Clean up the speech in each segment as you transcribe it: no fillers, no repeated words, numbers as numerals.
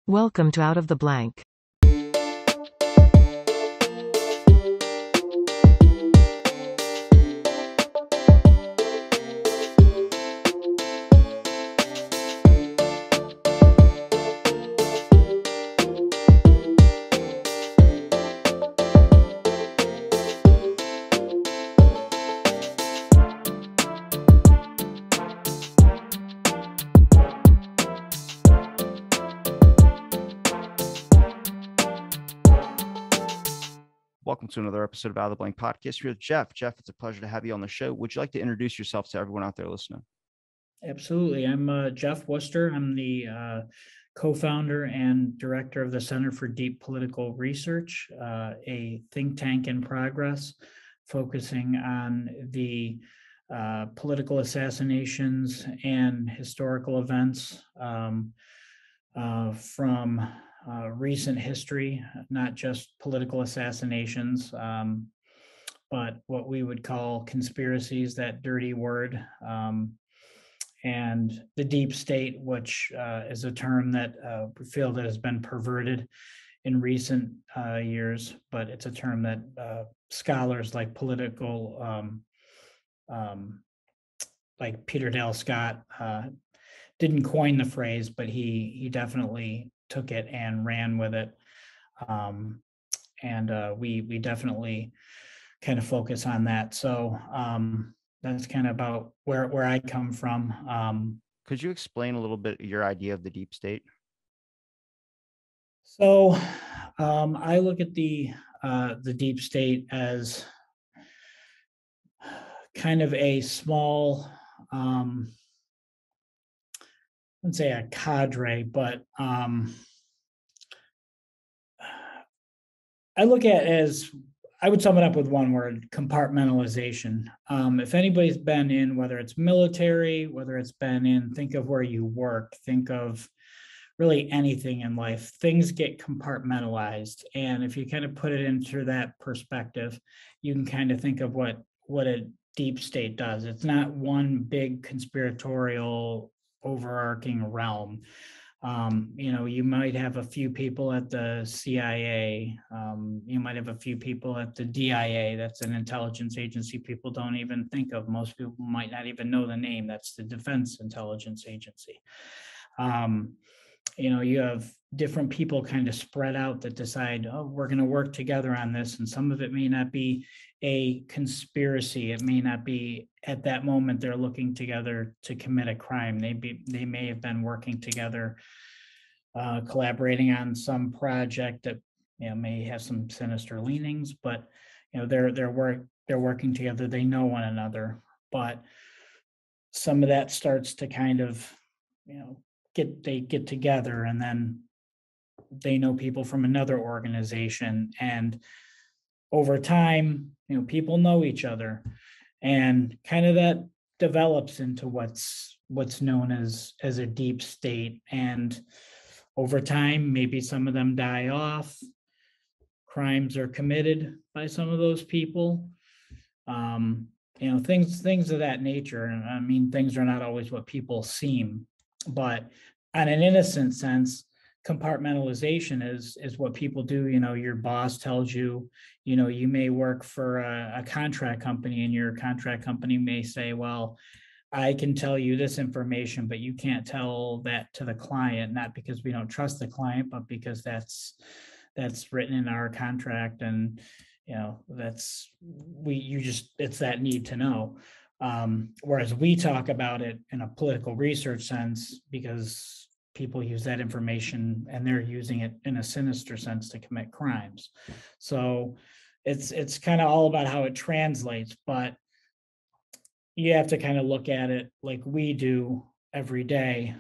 Welcome to Out of the Blank. Welcome to another episode of Out of the Blank Podcast. Here with Jeff. Jeff, it's a pleasure to have you on the show. Would you like to introduce yourself to everyone out there listening? Absolutely. I'm Jeff Worcester. I'm the co-founder and director of the Center for Deep Political Research, a think tank in progress, focusing on the political assassinations and historical events from recent history, not just political assassinations, but what we would call conspiracies, that dirty word, and the deep state, which is a term that we feel that has been perverted in recent years, but it's a term that scholars like like Peter Dale Scott didn't coin the phrase, but he definitely took it and ran with it. We definitely kind of focus on that. So that's kind of about where I come from. Could you explain a little bit your idea of the deep state? So I look at the deep state as kind of a small, I wouldn't say a cadre, but I look at it as, I would sum it up with one word: compartmentalization. If anybody's been in, whether it's military, whether it's been in, think of where you work, think of really anything in life, things get compartmentalized. And if you kind of put it into that perspective, you can kind of think of what a deep state does. It's not one big conspiratorial overarching realm. You might have a few people at the CIA. You might have a few people at the DIA. That's an intelligence agency people don't even think of. Most people might not even know the name. That's the Defense Intelligence Agency. You have different people kind of spread out that decide, oh, we're going to work together on this. And some of it may not be a conspiracy. It may not be at that moment they're looking together to commit a crime. They may have been working together, collaborating on some project that may have some sinister leanings, but they're working together. They know one another, but some of that starts to kind of get together, and then they know people from another organization, and over time people know each other, and kind of that develops into what's known as a deep state. And over time, maybe some of them die off, crimes are committed by some of those people, things of that nature. And I mean, things are not always what people seem, but on an innocent sense, compartmentalization is what people do. Your boss tells you, you may work for a contract company, and your contract company may say, well, I can tell you this information, but you can't tell that to the client, not because we don't trust the client, but because that's written in our contract. And it's that need to know. Whereas we talk about it in a political research sense, because people use that information and they're using it in a sinister sense to commit crimes. So it's kind of all about how it translates, but you have to kind of look at it like we do every day,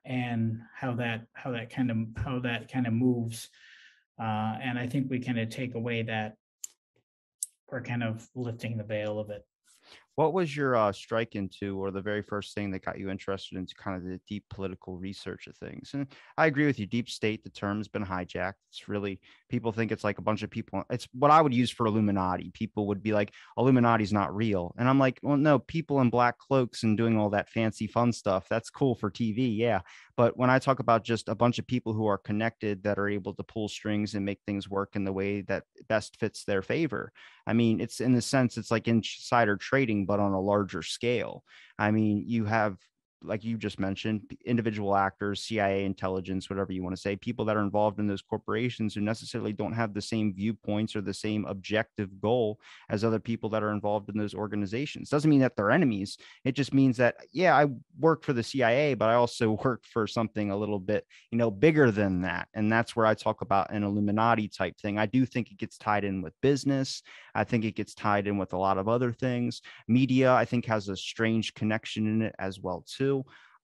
and how that kind of moves. And I think we kind of take away that we're kind of lifting the veil of it. What was your strike into, or the very first thing that got you interested into kind of the deep political research of things? And I agree with you. Deep state, the term's been hijacked. It's really, people think it's like a bunch of people. It's what I would use for Illuminati. People would be like, Illuminati's not real. And I'm like, well, no, people in black cloaks and doing all that fancy fun stuff, that's cool for TV. Yeah. But when I talk about just a bunch of people who are connected that are able to pull strings and make things work in the way that best fits their favor, I mean, it's in the sense, it's like insider trading, but on a larger scale. I mean, you have, like you just mentioned, individual actors, CIA intelligence, whatever you want to say, people that are involved in those corporations who necessarily don't have the same viewpoints or the same objective goal as other people that are involved in those organizations. Doesn't mean that they're enemies. It just means that, yeah, I work for the CIA, but I also work for something a little bit, bigger than that. And that's where I talk about an Illuminati type thing. I do think it gets tied in with business. I think it gets tied in with a lot of other things. Media, I think, has a strange connection in it as well, too.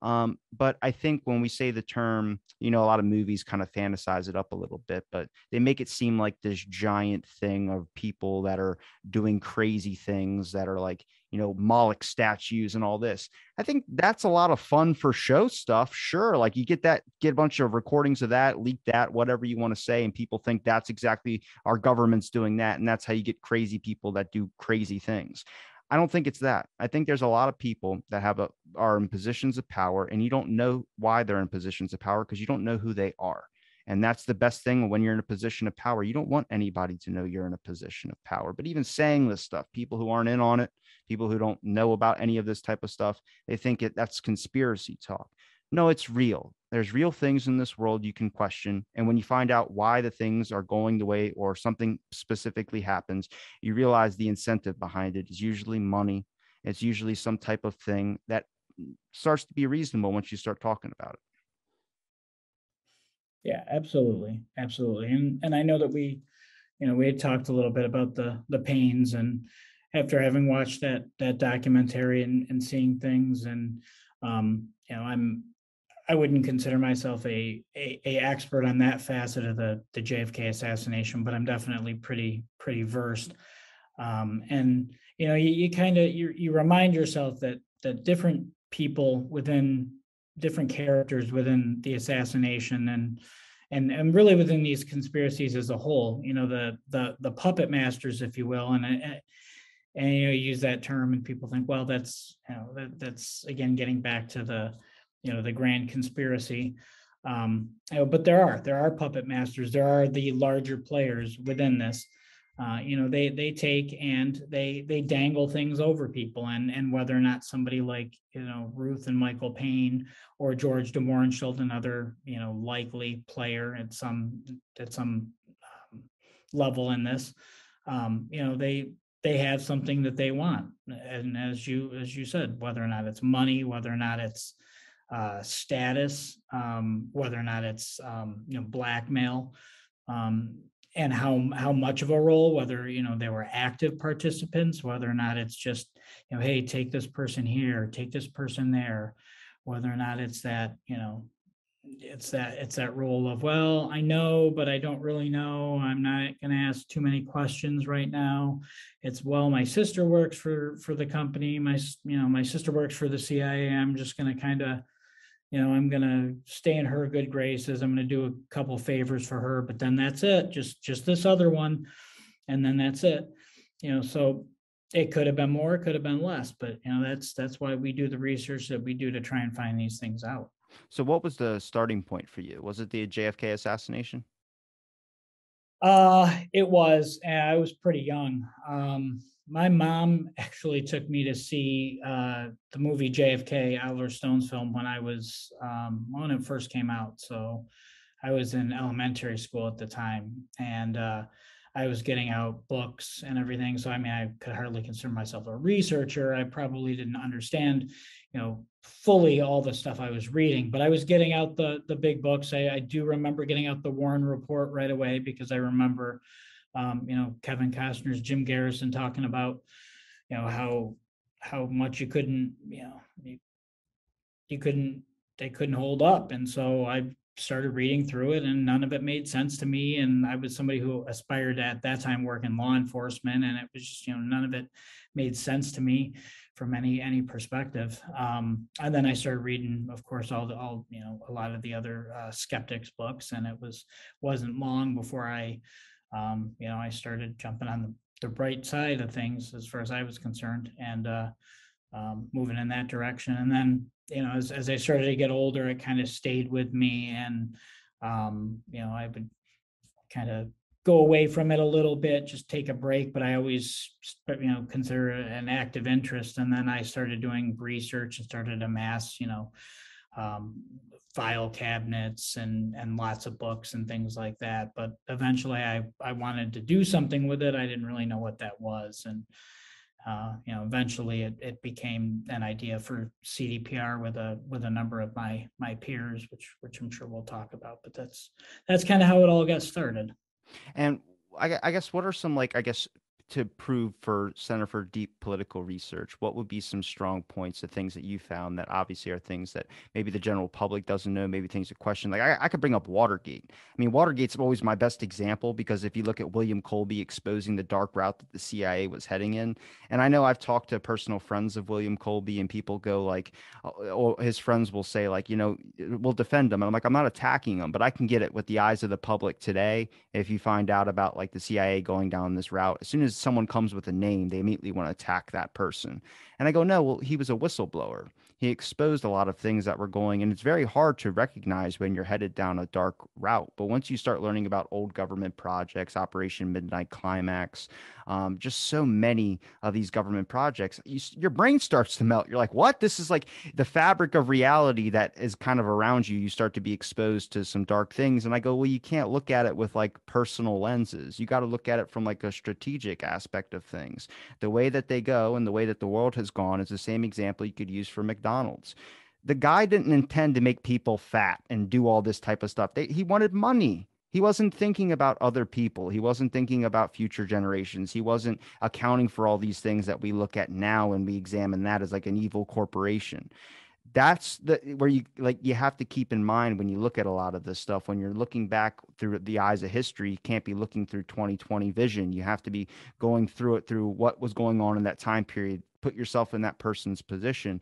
But I think when we say the term, a lot of movies kind of fantasize it up a little bit, but they make it seem like this giant thing of people that are doing crazy things that are like, Moloch statues and all this. I think that's a lot of fun for show stuff. Sure. Like you get a bunch of recordings of that, leak that, whatever you want to say. And people think that's exactly our government's doing that. And that's how you get crazy people that do crazy things. I don't think it's that. I think there's a lot of people that are in positions of power, and you don't know why they're in positions of power because you don't know who they are. And that's the best thing when you're in a position of power. You don't want anybody to know you're in a position of power. But even saying this stuff, people who aren't in on it, people who don't know about any of this type of stuff, they think that's conspiracy talk. No, it's real. There's real things in this world you can question. And when you find out why the things are going the way or something specifically happens, you realize the incentive behind it is usually money. It's usually some type of thing that starts to be reasonable once you start talking about it. Yeah, absolutely. Absolutely. And I know that we had talked a little bit about the pains, and after having watched that documentary and seeing things, and I wouldn't consider myself a expert on that facet of the JFK assassination, but I'm definitely pretty versed. And you kind of you remind yourself that different people within different characters within the assassination, and really within these conspiracies as a whole, the puppet masters, if you will, and you use that term, and people think, well, that's again getting back to the grand conspiracy. But there are puppet masters. There are the larger players within this. They take and they dangle things over people, and whether or not somebody like Ruth and Michael Payne or George de Mohrenschildt, another likely player at some level in this, they have something that they want, and as you said, whether or not it's money, whether or not it's status, whether or not it's blackmail, and how much of a role, whether they were active participants, whether or not it's just hey, take this person here, take this person there, whether or not it's that it's that role of, well, I know, but I don't really know. I'm not going to ask too many questions right now. It's, well, my sister works for the company. My sister works for the CIA. I'm just going to kind of, I'm going to stay in her good graces. I'm going to do a couple favors for her, but then that's it. Just this other one. And then that's it. So it could have been more, it could have been less, but that's why we do the research that we do to try and find these things out. So what was the starting point for you? Was it the JFK assassination? It was, and I was pretty young. My mom actually took me to see the movie JFK, Oliver Stone's film, when I was when it first came out. So I was in elementary school at the time, and I was getting out books and everything. So I mean, I could hardly consider myself a researcher. I probably didn't understand, fully all the stuff I was reading, but I was getting out the big books. I do remember getting out the Warren Report right away, because I remember, Kevin Costner's Jim Garrison talking about, how much you couldn't, you couldn't they couldn't hold up. And so I started reading through it, and none of it made sense to me. And I was somebody who aspired to, at that time, work in law enforcement, and it was just, none of it made sense to me from any perspective. And then I started reading, of course, a lot of the other skeptics books, and wasn't long before I started jumping on the bright side of things as far as I was concerned. And moving in that direction. And then, as I started to get older, it kind of stayed with me. And, I would kind of go away from it a little bit, just take a break, but I always, consider it an active interest. And then I started doing research and started to amass, um, file cabinets and lots of books and things like that. But eventually I wanted to do something with it. I didn't really know what that was. And, eventually it became an idea for CDPR with a number of my peers, which I'm sure we'll talk about. But that's kind of how it all got started. And I guess what are some, like, I guess, to prove for Center for Deep Political Research, what would be some strong points of things that you found that obviously are things that maybe the general public doesn't know, maybe things to question? Like I could bring up Watergate. I mean, Watergate's always my best example because if you look at William Colby exposing the dark route that the CIA was heading in, and I know I've talked to personal friends of William Colby, and people go like, or his friends will say like, we'll defend him. And I'm like, I'm not attacking him, but I can get it with the eyes of the public today. If you find out about like the CIA going down this route, as soon as someone comes with a name, they immediately want to attack that person. And I go, no, well, he was a whistleblower. He exposed a lot of things that were going, and it's very hard to recognize when you're headed down a dark route. But once you start learning about old government projects, Operation Midnight Climax, just so many of these government projects, your brain starts to melt. You're like, what? This is like the fabric of reality that is kind of around you. You start to be exposed to some dark things. And I go, well, you can't look at it with like personal lenses. You got to look at it from like a strategic aspect of things. The way that they go and the way that the world has gone is the same example you could use for McDonald's. The guy didn't intend to make people fat and do all this type of stuff. He wanted money. He wasn't thinking about other people. He wasn't thinking about future generations. He wasn't accounting for all these things that we look at now and we examine that as like an evil corporation. That's where you have to keep in mind when you look at a lot of this stuff, when you're looking back through the eyes of history. You can't be looking through 2020 vision. You have to be going through it through what was going on in that time period. Put yourself in that person's position.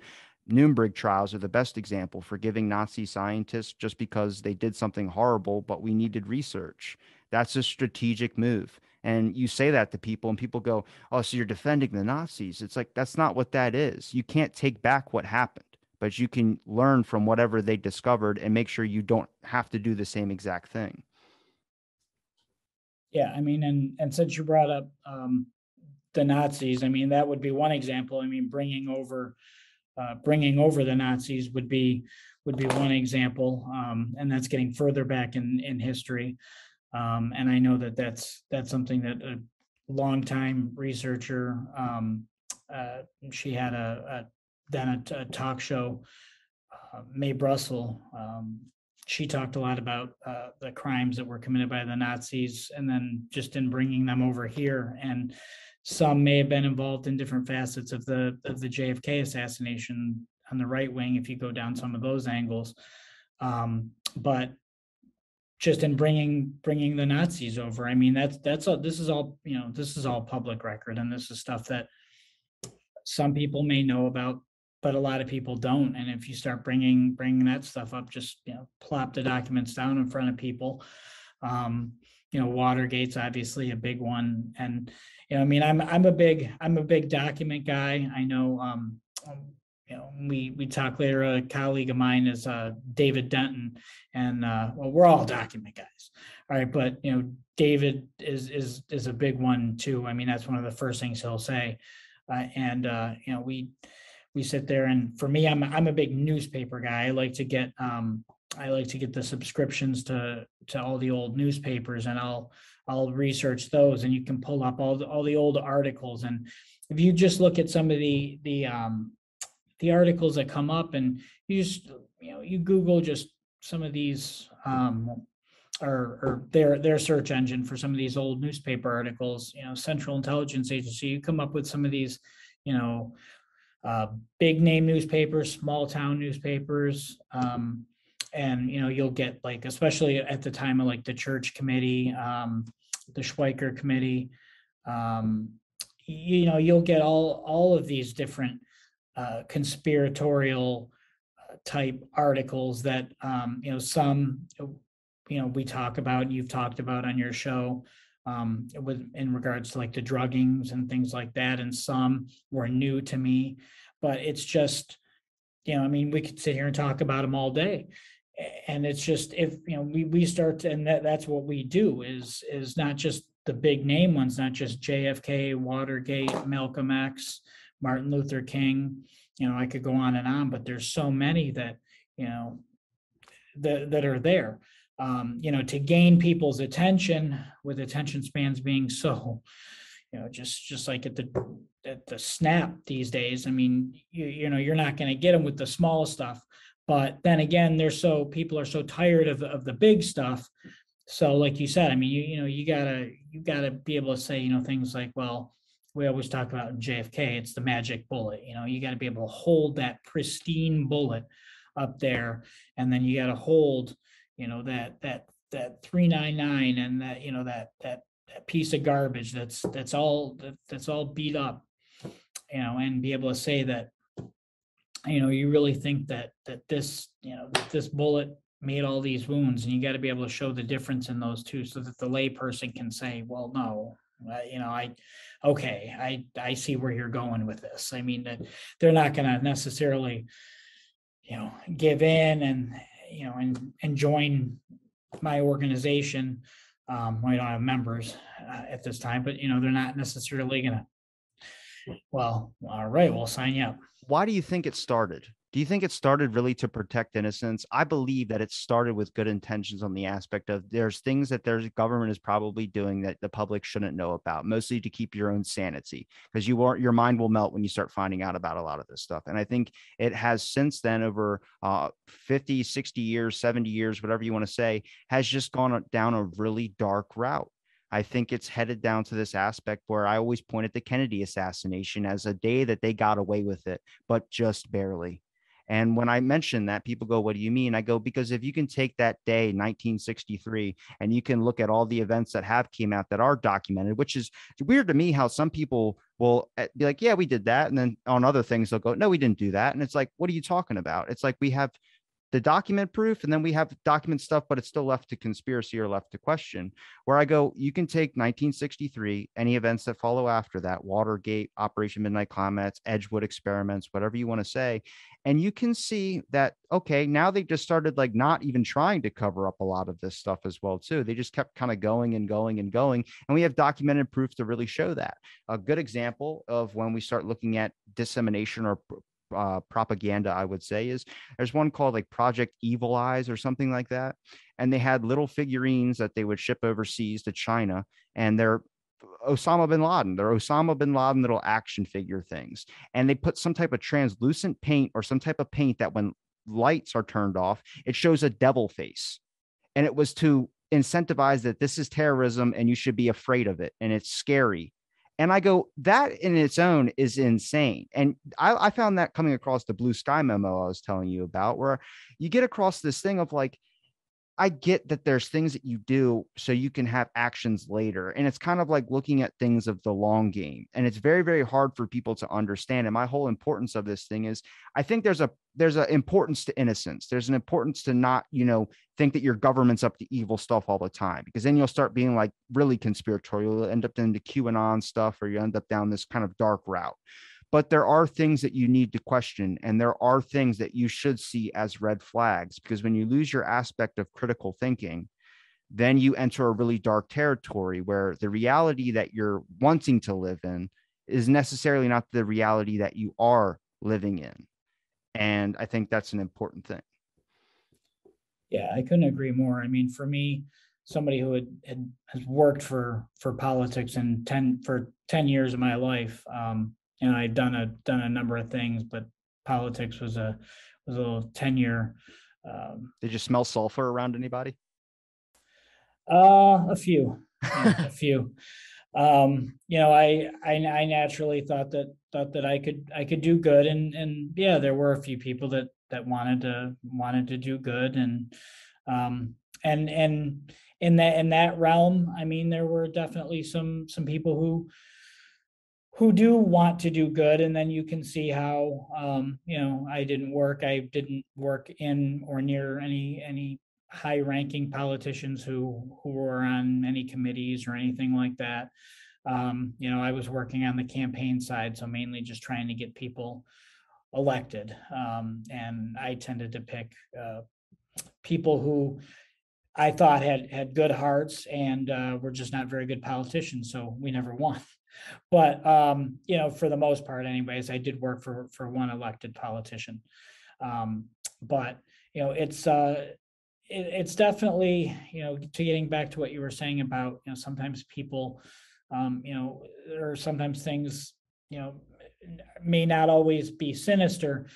Nuremberg trials are the best example, forgiving Nazi scientists just because they did something horrible, but we needed research. That's a strategic move. And you say that to people, and people go, oh, so you're defending the Nazis. It's like, that's not what that is. You can't take back what happened, but you can learn from whatever they discovered and make sure you don't have to do the same exact thing. Yeah, I mean, and since you brought up the Nazis, I mean, that would be one example. I mean, bringing over the Nazis would be one example, and that's getting further back in history. And I know that that's something that a longtime researcher, she had a talk show, Mae Brussel. She talked a lot about the crimes that were committed by the Nazis, and then just in bringing them over here. And some may have been involved in different facets of the JFK assassination on the right wing, if you go down some of those angles. But just in bringing the Nazis over, I mean, that's all. This is all public record, and this is stuff that some people may know about, but a lot of people don't. And if you start bringing that stuff up, just plop the documents down in front of people. Watergate's obviously a big one, and I mean, I'm a big document guy. I know. We talk later. A colleague of mine is David Denton, and well, we're all document guys, all right. But David is a big one too. I mean, that's one of the first things he'll say, and we sit there, and for me, I'm a big newspaper guy. I like to get the subscriptions to all the old newspapers, and I'll research those, and you can pull up all the old articles. And if you just look at some of the articles that come up, and you just you Google just some of these, or their search engine for some of these old newspaper articles, Central Intelligence Agency, you come up with some of these, big name newspapers, small town newspapers, and you'll get, like, especially at the time of like the Church Committee, the Schweiker Committee, you'll get all of these different conspiratorial type articles that some we talk about, and you've talked about on your show, with in regards to like the druggings and things like that, and some were new to me. But it's just, I mean, we could sit here and talk about them all day. And it's just, if we start to, and that's what we do, is not just the big name ones, not just JFK, Watergate, Malcolm X, Martin Luther King. I could go on and on, but there's so many that that are there. To gain people's attention, with attention spans being so, just like at the snap these days. I mean, you're not going to get them with the small stuff. But then again, people are so tired of the big stuff. So, like you said, I mean, you gotta be able to say, things like, well, we always talk about in JFK, it's the magic bullet. You got to be able to hold that pristine bullet up there, and then you got to hold, that 399, and that piece of garbage that's all beat up, and be able to say that, you really think that this bullet made all these wounds, and you got to be able to show the difference in those two, so that the layperson can say, well, no, I see where you're going with this. I mean, that they're not going to necessarily, give in and join my organization. We don't have members at this time, but they're not necessarily going to, well, all right, we'll sign you up. Why do you think it started? Do you think it started really to protect innocence? I believe that it started with good intentions on the aspect of there's things that their government is probably doing that the public shouldn't know about, mostly to keep your own sanity, because your mind will melt when you start finding out about a lot of this stuff. And I think it has since then, over 50, 60 years, 70 years, whatever you want to say, has just gone down a really dark route. I think it's headed down to this aspect where I always point at the Kennedy assassination as a day that they got away with it, but just barely. And when I mention that, people go, what do you mean? I go, because if you can take that day, 1963, and you can look at all the events that have came out that are documented, which is weird to me how some people will be like, yeah, we did that. And then on other things, they'll go, no, we didn't do that. And it's like, what are you talking about? It's like we have the document proof, and then we have document stuff, but it's still left to conspiracy or left to question. Where I go, you can take 1963, any events that follow after that, Watergate, Operation Midnight Climax, Edgewood experiments, whatever you want to say, and you can see that, okay, now they just started like not even trying to cover up a lot of this stuff as well too. They just kept kind of going and going and going, and we have documented proof to really show that. A good example of when we start looking at dissemination or propaganda, I would say, is there's one called like Project Evil Eyes or something like that, and they had little figurines that they would ship overseas to China, and they're Osama bin Laden little action figure things, and they put some type of translucent paint or some type of paint that when lights are turned off, it shows a devil face, and it was to incentivize that this is terrorism and you should be afraid of it and it's scary. And I go, that in its own is insane. And I found that coming across the Blue Sky memo I was telling you about, where you get across this thing of like, I get that there's things that you do so you can have actions later. And it's kind of like looking at things of the long game. And it's very, very hard for people to understand. And my whole importance of this thing is, I think there's an importance to innocence. There's an importance to not, think that your government's up to evil stuff all the time, because then you'll start being like really conspiratorial. You'll end up into QAnon stuff, or you end up down this kind of dark route. But there are things that you need to question, and there are things that you should see as red flags, because when you lose your aspect of critical thinking, then you enter a really dark territory where the reality that you're wanting to live in is necessarily not the reality that you are living in. And I think that's an important thing. Yeah, I couldn't agree more. I mean, for me, somebody who has worked for politics and 10 years of my life, and I've done a number of things, but politics was a little tenure. Did you smell sulfur around anybody? A few, a few. I naturally thought that I could do good, and yeah, there were a few people that wanted to do good, and in that realm, I mean, there were definitely some people who do want to do good, and then you can see how I didn't work in or near any high-ranking politicians who were on any committees or anything like that. I was working on the campaign side, so mainly just trying to get people elected. And I tended to pick people who I thought had good hearts and were just not very good politicians, so we never won. But for the most part, anyways, I did work for one elected politician. But it's definitely, to getting back to what you were saying about, sometimes people, or sometimes things, may not always be sinister.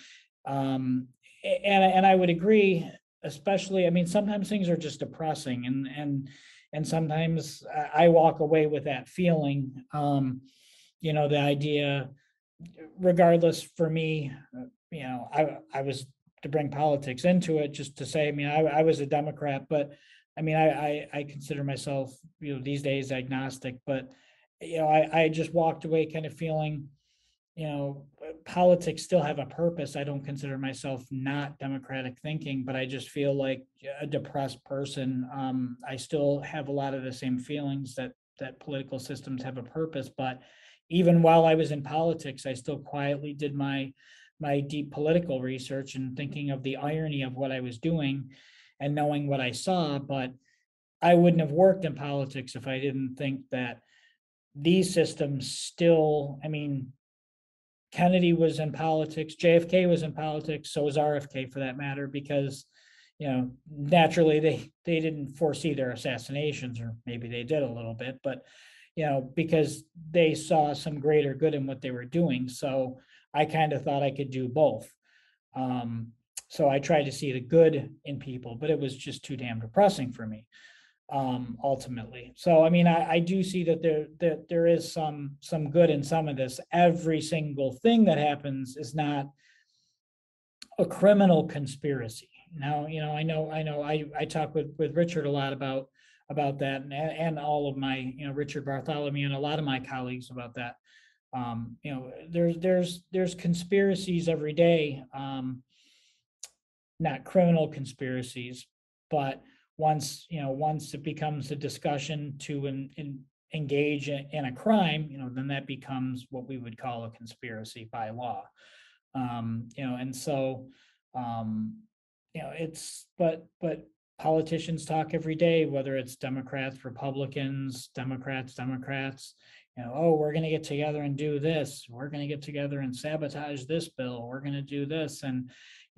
And I would agree, especially, I mean, sometimes things are just depressing, and sometimes I walk away with that feeling. The idea, regardless for me, I was, to bring politics into it, just to say, I mean, I was a Democrat, but I mean, I consider myself, these days agnostic, but I just walked away kind of feeling, politics still have a purpose. I don't consider myself not democratic thinking, but I just feel like a depressed person. I still have a lot of the same feelings that political systems have a purpose, but even while I was in politics, I still quietly did my deep political research and thinking of the irony of what I was doing and knowing what I saw. But I wouldn't have worked in politics if I didn't think that these systems still, I mean, Kennedy was in politics, JFK was in politics, so was RFK for that matter, because naturally they didn't foresee their assassinations, or maybe they did a little bit, but because they saw some greater good in what they were doing. So I kind of thought I could do both. So I tried to see the good in people, but it was just too damn depressing for me, ultimately. So I mean, I do see that there is some good in some of this. Every single thing that happens is not a criminal conspiracy. Now, I talk with Richard a lot about that, and all of my, Richard Bartholomew and a lot of my colleagues about that. There's conspiracies every day, not criminal conspiracies, but once it becomes a discussion to engage in a crime, then that becomes what we would call a conspiracy by law. And so, it's, but politicians talk every day, whether it's Democrats, Republicans, Democrats, oh, we're going to get together and do this. We're going to get together and sabotage this bill. We're going to do this. And,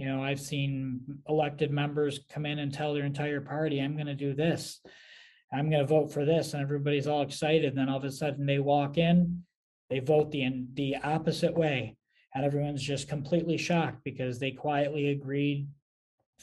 I've seen elected members come in and tell their entire party, I'm going to do this. I'm going to vote for this. And everybody's all excited. And then all of a sudden they walk in, they vote the opposite way. And everyone's just completely shocked because they quietly agreed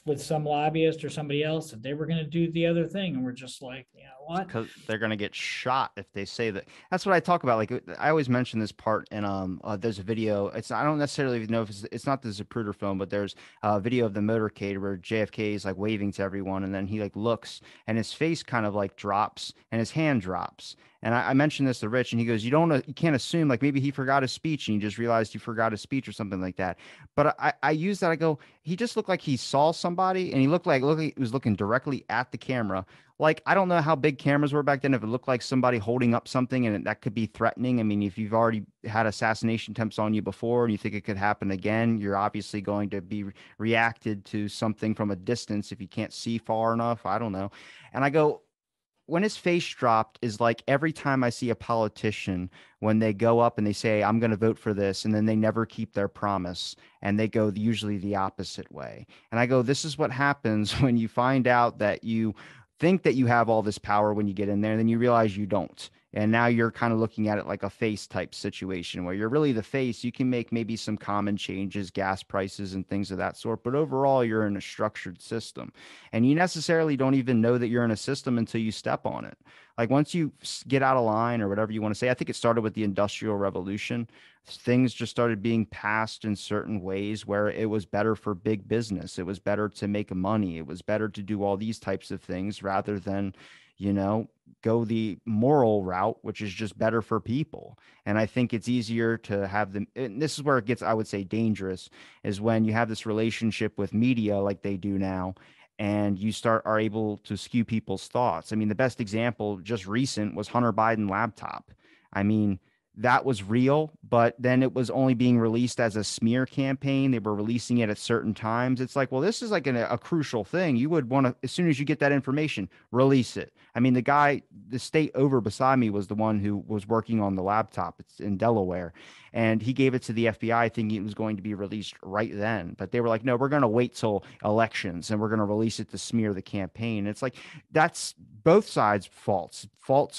with some lobbyist or somebody else that they were going to do the other thing, and we're just like, what? Because they're going to get shot if they say that. That's what I talk about. Like, I always mention this part, and there's a video. I don't necessarily know if it's not the Zapruder film, but there's a video of the motorcade where JFK is like waving to everyone, and then he like looks, and his face kind of like drops, and his hand drops. And I mentioned this to Rich, and he goes, you can't assume, like, maybe he forgot his speech and he just realized he forgot his speech or something like that. But I use that. I go, he just looked like he saw somebody, and he looked like he was looking directly at the camera. Like, I don't know how big cameras were back then, if it looked like somebody holding up something and that could be threatening. I mean, if you've already had assassination attempts on you before and you think it could happen again, you're obviously going to be reacted to something from a distance if you can't see far enough. I don't know. And I go, when his face dropped is like every time I see a politician, when they go up and they say, I'm going to vote for this, and then they never keep their promise and they go usually the opposite way. And I go, this is what happens when you find out that you think that you have all this power when you get in there, and then you realize you don't. And now you're kind of looking at it like a face type situation where you're really the face. You can make maybe some common changes, gas prices and things of that sort. But overall, you're in a structured system. And you necessarily don't even know that you're in a system until you step on it. Like once you get out of line or whatever you want to say, I think it started with the Industrial Revolution. Things just started being passed in certain ways where it was better for big business. It was better to make money. It was better to do all these types of things rather than, go the moral route, which is just better for people. And I think it's easier to have them. And this is where it gets, I would say, dangerous, is when you have this relationship with media like they do now. and you are able to skew people's thoughts. I mean, the best example just recent was Hunter Biden laptop. I mean, that was real, but then it was only being released as a smear campaign. They were releasing it at certain times. It's like, well, this is like a crucial thing. You would want to, as soon as you get that information, release it. I mean, the state over beside me was the one who was working on the laptop. It's in Delaware. And he gave it to the FBI thinking it was going to be released right then. But they were like, no, we're going to wait till elections and we're going to release it to smear the campaign. It's like, that's both sides' faults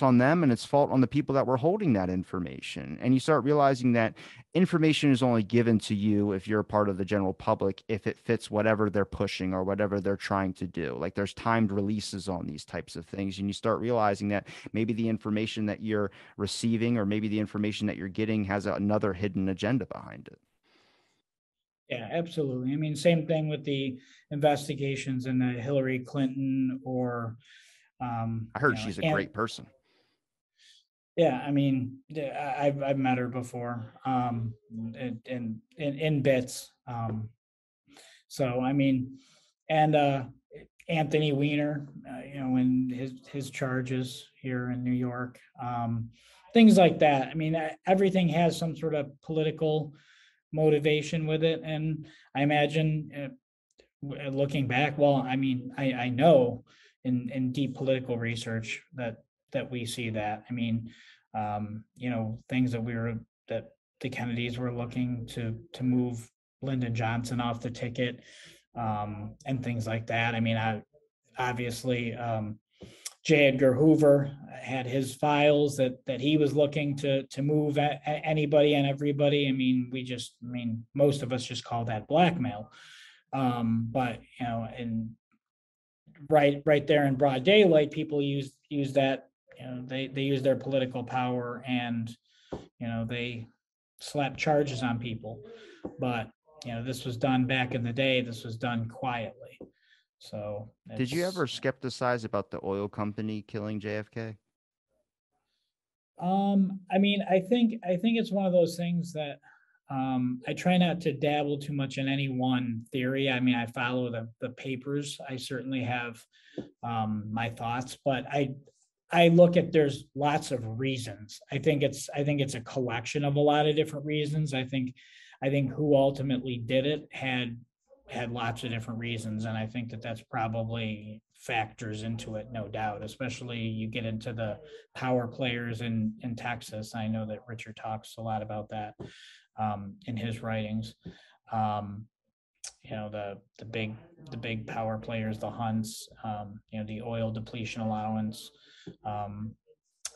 on them, and it's fault on the people that were holding that information. And you start realizing that information is only given to you if you're a part of the general public, if it fits whatever they're pushing or whatever they're trying to do. Like there's timed releases on these types of things, and you start realizing that maybe the information that you're receiving or maybe the information that you're getting has another hidden agenda behind it. Yeah, absolutely. I mean, same thing with the investigations into Hillary Clinton or, I heard she's a great person. yeah, I mean, I've met her before, in bits. So I mean, and Anthony Weiner, in his charges here in New York, things like that. I mean, everything has some sort of political motivation with it, and I imagine, looking back, well, I mean, I know in deep political research that we see that. I mean, things that the Kennedys were looking to move Lyndon Johnson off the ticket, and things like that. I mean, obviously, J. Edgar Hoover had his files that he was looking to move anybody and everybody. I mean, most of us just call that blackmail. But and right there in broad daylight, people use that. They use their political power, and they slap charges on people. But this was done back in the day. This was done quietly. So did you ever skepticize about the oil company killing JFK? I mean, I think it's one of those things that I try not to dabble too much in any one theory. I mean, I follow the papers. I certainly have my thoughts, but I look at there's lots of reasons. I think it's a collection of a lot of different reasons. I think who ultimately did it had lots of different reasons, and I think that's probably factors into it, no doubt. Especially you get into the power players in Texas. I know that Richard talks a lot about that in his writings. Um, the big power players, the Hunts, the oil depletion allowance, um,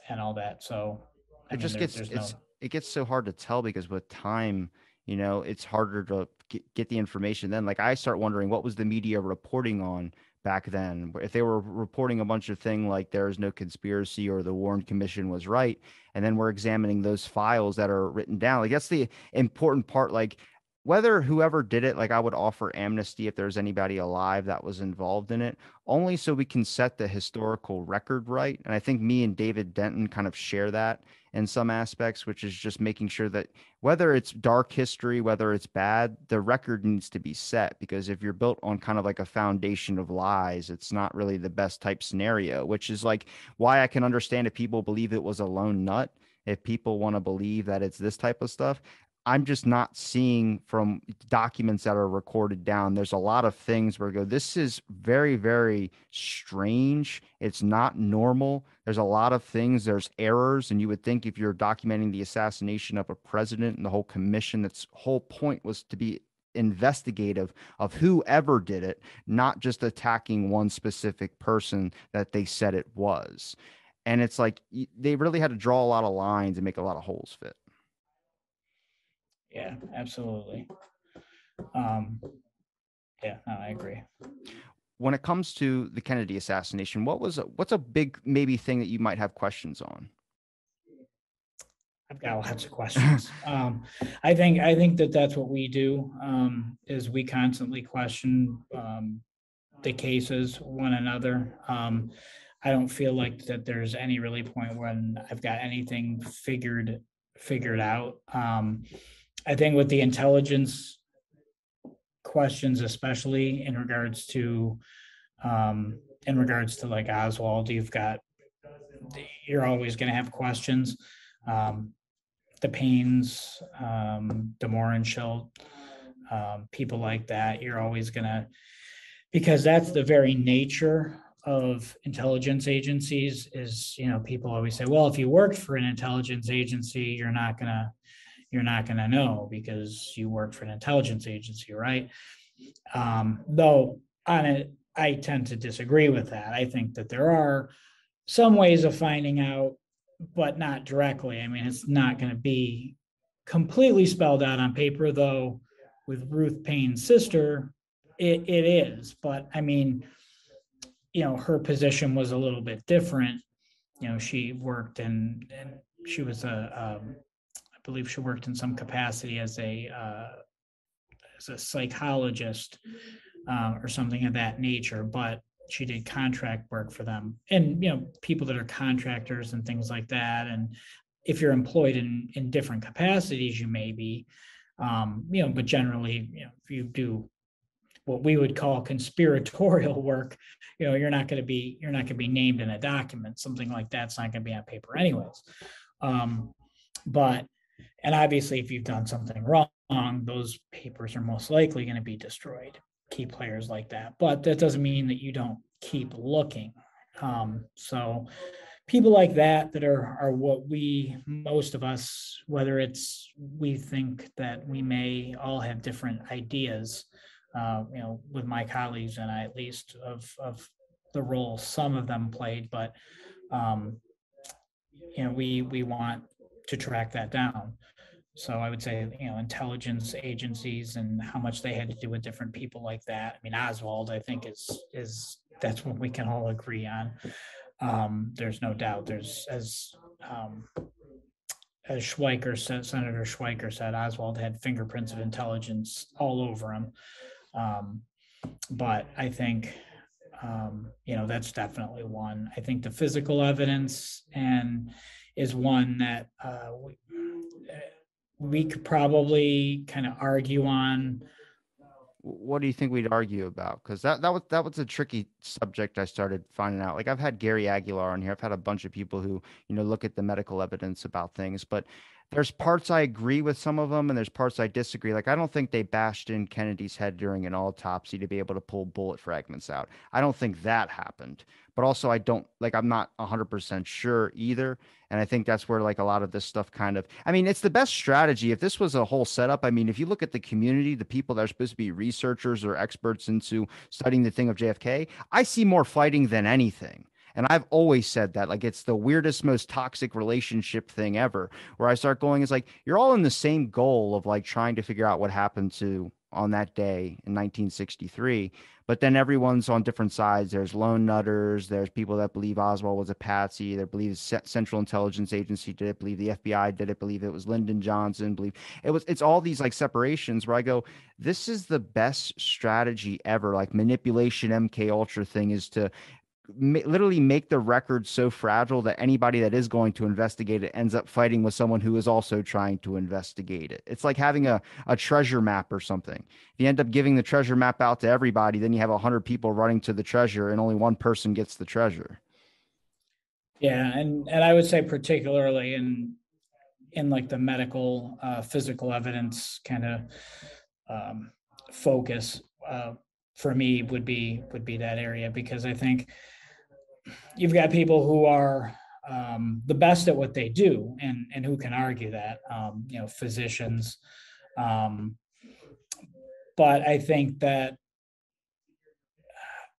and all that. So, I It mean, just gets there's no. it gets so hard to tell because with time, it's harder to get the information. Then, like, I start wondering what was the media reporting on back then. If they were reporting a bunch of things like there is no conspiracy or the Warren Commission was right, and then we're examining those files that are written down. Like that's the important part. Like whether whoever did it, like I would offer amnesty if there's anybody alive that was involved in it, only so we can set the historical record right. And I think me and David Denton kind of share that in some aspects, which is just making sure that whether it's dark history, whether it's bad, the record needs to be set. Because if you're built on kind of like a foundation of lies, it's not really the best type scenario, which is like why I can understand if people believe it was a lone nut. If people want to believe that it's this type of stuff, I'm just not seeing from documents that are recorded down. There's a lot of things where I go, this is very, very strange. It's not normal. There's a lot of things, there's errors. And you would think if you're documenting the assassination of a president and the whole commission, that's whole point was to be investigative of whoever did it, not just attacking one specific person that they said it was. And it's like they really had to draw a lot of lines and make a lot of holes fit. Yeah, absolutely. Um, yeah, no, I agree. When it comes to the Kennedy assassination, what's a big maybe thing that you might have questions on? I've got lots of questions. I think that's what we do, is we constantly question the cases one another. I don't feel like that there's any really point when I've got anything figured out. I think with the intelligence questions, especially in regards to In regards to like Oswald, you're always going to have questions. The Paynes, DeMorenschildt, people like that, you're always going to, because that's the very nature of intelligence agencies is, people always say, well, if you worked for an intelligence agency, you're not going to know because you work for an intelligence agency, right? Though on it, I tend to disagree with that. I think that there are some ways of finding out, but not directly. I mean, it's not going to be completely spelled out on paper, though. With Ruth Payne's sister, it is. But I mean, her position was a little bit different. She worked and she was I believe she worked in some capacity as a psychologist or something of that nature, but she did contract work for them. And, people that are contractors and things like that. And if you're employed in different capacities, you may be, but generally, if you do what we would call conspiratorial work, you're not going to be named in a document. Something like that's not going to be on paper anyways. But and obviously, if you've done something wrong, those papers are most likely going to be destroyed. Key players like that, but that doesn't mean that you don't keep looking. So people like that are what most of us, whether it's we think that we may all have different ideas, with my colleagues and I, at least of the role some of them played, but we want to track that down. So I would say, intelligence agencies and how much they had to do with different people like that. I mean, Oswald, I think is that's what we can all agree on. There's no doubt. There's as Schweiker said, Senator Schweiker said, Oswald had fingerprints of intelligence all over him. But I think, that's definitely one. I think the physical evidence is one that we could probably kind of argue on. What do you think we'd argue about? Because that was a tricky subject. I started finding out. Like I've had Gary Aguilar on here. I've had a bunch of people who look at the medical evidence about things, but there's parts I agree with some of them, and there's parts I disagree. Like I don't think they bashed in Kennedy's head during an autopsy to be able to pull bullet fragments out. I don't think that happened. But also, I'm not 100% sure either. And I think that's where like a lot of this stuff I mean, it's the best strategy. If this was a whole setup, I mean, if you look at the community, the people that are supposed to be researchers or experts into studying the thing of JFK, I see more fighting than anything. And I've always said that, like, it's the weirdest, most toxic relationship thing ever, where I start going, it's like, you're all in the same goal of like trying to figure out what happened to on that day in 1963. But then everyone's on different sides. There's lone nutters. There's people that believe Oswald was a patsy. That believe Central Intelligence Agency did it. Believe the FBI did it. Believe it was Lyndon Johnson. Believe it was. It's all these like separations where I go, this is the best strategy ever. Like manipulation, MK Ultra thing is to literally make the record so fragile that anybody that is going to investigate it ends up fighting with someone who is also trying to investigate it. It's like having a treasure map or something. If you end up giving the treasure map out to everybody, then you have 100 people running to the treasure and only one person gets the treasure. Yeah, and I would say particularly in like the medical physical evidence kind of focus for me would be that area, because I think you've got people who are the best at what they do, and who can argue that, physicians. But I think that,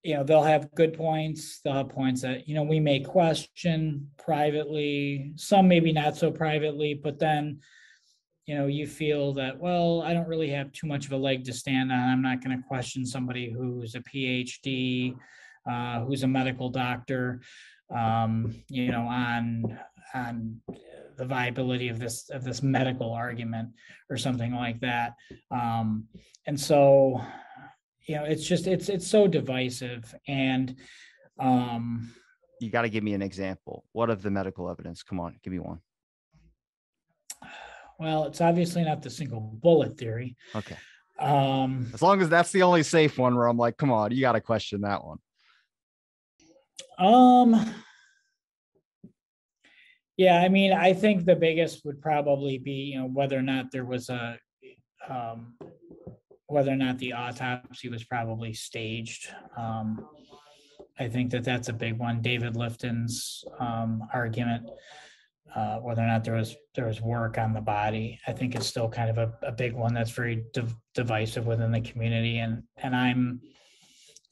they'll have good points. They'll have points that, we may question privately, some maybe not so privately, but then, you feel that, well, I don't really have too much of a leg to stand on. I'm not going to question somebody who's a PhD, who's a medical doctor, on the viability of this medical argument or something like that. And so, it's so divisive. And you got to give me an example. What of the medical evidence? Come on, give me one. Well, it's obviously not the single bullet theory. Okay. As long as that's the only safe one where I'm like, come on, you got to question that one. Yeah, I mean, I think the biggest would probably be, whether or not there was um, whether or not the autopsy was probably staged. I think that that's a big one. David Lifton's argument, whether or not there was work on the body, I think is still kind of a big one that's very divisive within the community, and I'm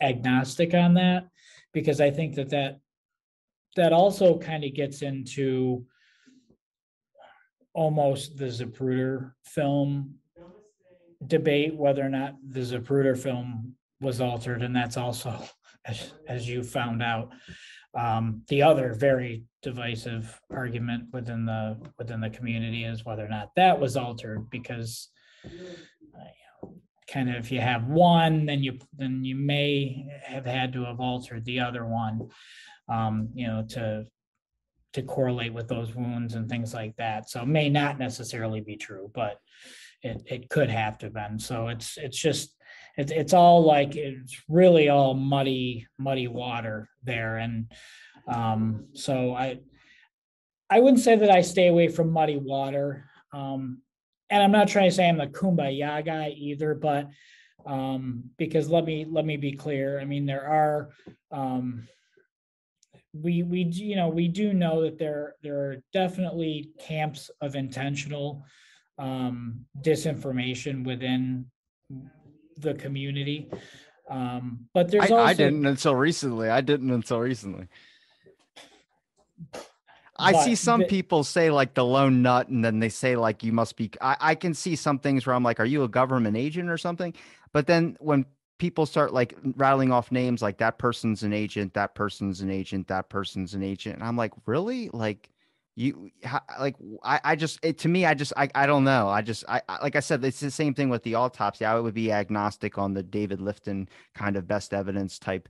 agnostic on that, because I think that also kind of gets into almost the Zapruder film debate, whether or not the Zapruder film was altered, and that's also, as you found out, the other very divisive argument within the community is whether or not that was altered, because kind of, if you have one, then you may have had to have altered the other one, to correlate with those wounds and things like that. So it may not necessarily be true, but it could have to have been. So it's all like, it's really all muddy water there. And so I wouldn't say that I stay away from muddy water. And I'm not trying to say I'm the kumbaya guy either, but because let me be clear. I mean, there are we do know that there are definitely camps of intentional disinformation within the community, but there's also, I didn't until recently. I see some people say like the lone nut, and then they say like you must be. I can see some things where I'm like, are you a government agent or something? But then when people start like rattling off names like that person's an agent, that person's an agent, that person's an agent, and I'm like, really? Like I just to me I don't know. Like I said, it's the same thing with the autopsy. I would be agnostic on the David Lifton kind of best evidence type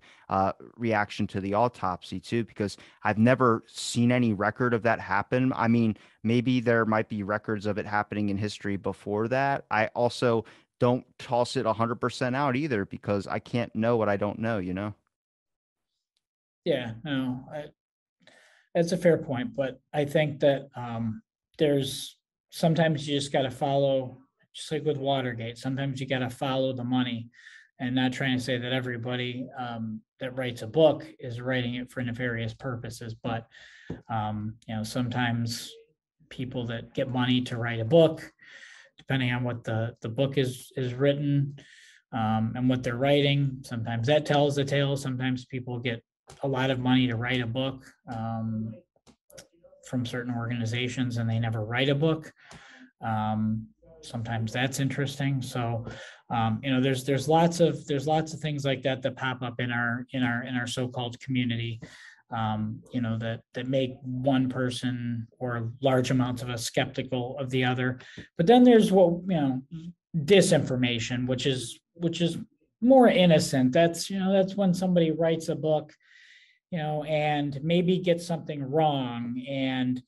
reaction to the autopsy too, because I've never seen any record of that happen. I mean, maybe there might be records of it happening in history before that. I also don't toss it 100% out either, because I can't know what I don't know, you know? Yeah, no, that's a fair point, but I think that there's sometimes you just got to follow, just like with Watergate. Sometimes you got to follow the money, and not trying to say that everybody that writes a book is writing it for nefarious purposes, but sometimes people that get money to write a book, depending on what the book is written and what they're writing, sometimes that tells the tale. Sometimes people get a lot of money to write a book from certain organizations, and they never write a book. Sometimes that's interesting. So, there's lots of things like that pop up in our so-called community. That make one person or large amounts of us skeptical of the other. But then there's disinformation, which is more innocent. That's when somebody writes a book, and maybe gets something wrong, and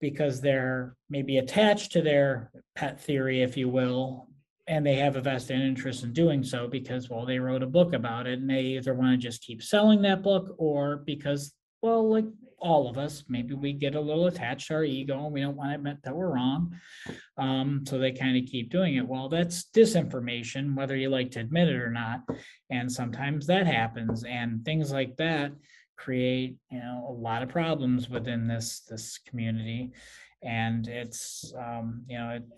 because they're maybe attached to their pet theory, if you will, and they have a vested interest in doing so because, well, they wrote a book about it, and they either want to just keep selling that book, or because, well, like all of us, maybe we get a little attached to our ego and we don't want to admit that we're wrong. So they kind of keep doing it. Well, that's disinformation, whether you like to admit it or not. And sometimes that happens, and things like that create a lot of problems within this community, and it's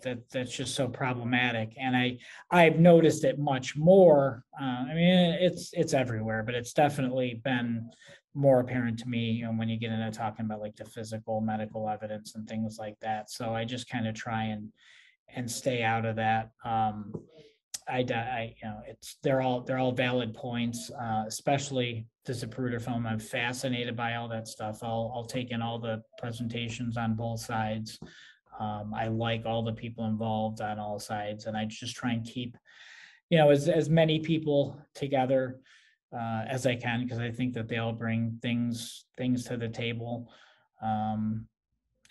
that's just so problematic. And I've noticed it much more. I mean, it's everywhere, but it's definitely been more apparent to me when you get into talking about like the physical medical evidence and things like that. So I just kind of try and stay out of that. They're all valid points, especially the Zapruder film. I'm fascinated by all that stuff. I'll take in all the presentations on both sides. I like all the people involved on all sides, and I just try and keep, as many people together as I can, because I think that they all bring things to the table.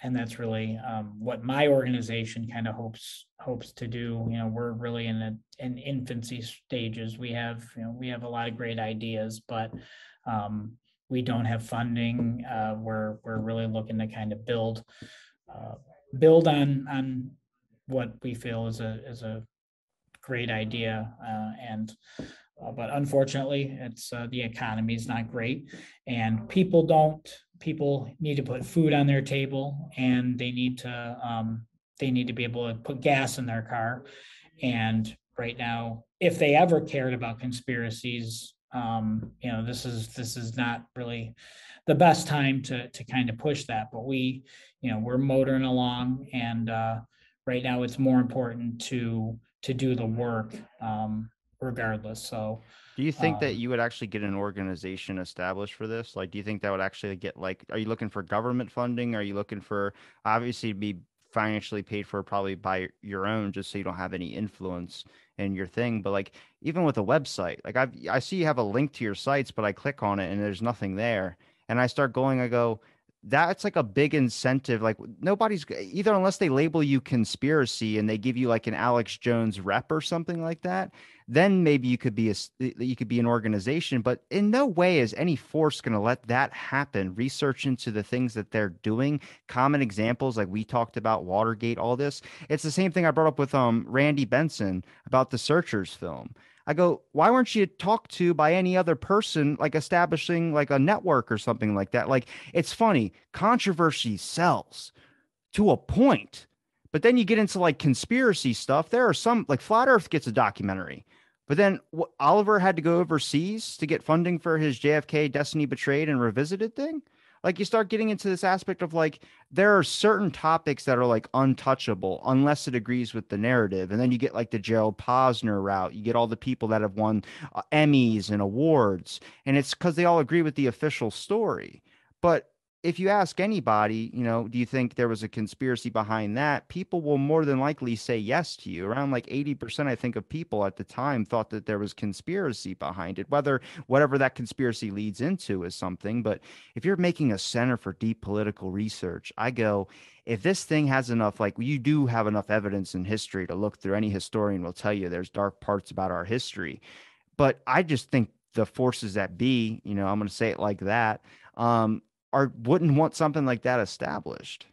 And that's really what my organization kind of hopes to do. We're really in infancy stages. We have a lot of great ideas, but we don't have funding. We're really looking to kind of build on what we feel is a great idea, and but unfortunately, it's the economy is not great, and people need to put food on their table, and they need to be able to put gas in their car. And right now, if they ever cared about conspiracies, this is not really the best time to kind of push that. But we're motoring along, and right now it's more important to do the work, regardless. So, Do you think that um, you would actually get an organization established for this? Like, do you think that would actually get like, are you looking for government funding? Are you looking for obviously be financially paid for probably by your own, just so you don't have any influence in your thing? But like, even with a website, like I see you have a link to your sites, but I click on it and there's nothing there. And I start going, I go, that's like a big incentive. Like nobody's either unless they label you conspiracy and they give you like an Alex Jones rep or something like that, then maybe you could be an organization, but in no way is any force going to let that happen. Research into the things that they're doing, common examples like we talked about Watergate, all this. It's the same thing I brought up with Randy Benson about the Searchers film. I go, why weren't you talked to by any other person, like establishing like a network or something like that? Like, it's funny, controversy sells to a point. But then you get into like conspiracy stuff. There are some like Flat Earth gets a documentary. But then Oliver had to go overseas to get funding for his JFK Destiny Betrayed and Revisited thing. Like you start getting into this aspect of like there are certain topics that are like untouchable unless it agrees with the narrative. And then you get like the Gerald Posner route. You get all the people that have won Emmys and awards. And it's because they all agree with the official story. But if you ask anybody, do you think there was a conspiracy behind that? People will more than likely say yes to you. Around like 80%, I think, of people at the time thought that there was conspiracy behind it, whether whatever that conspiracy leads into is something. But if you're making a center for deep political research, I go, if this thing has enough, like you do have enough evidence in history to look through, any historian will tell you there's dark parts about our history. But I just think the forces that be, I'm going to say it like that, um, wouldn't want something like that established.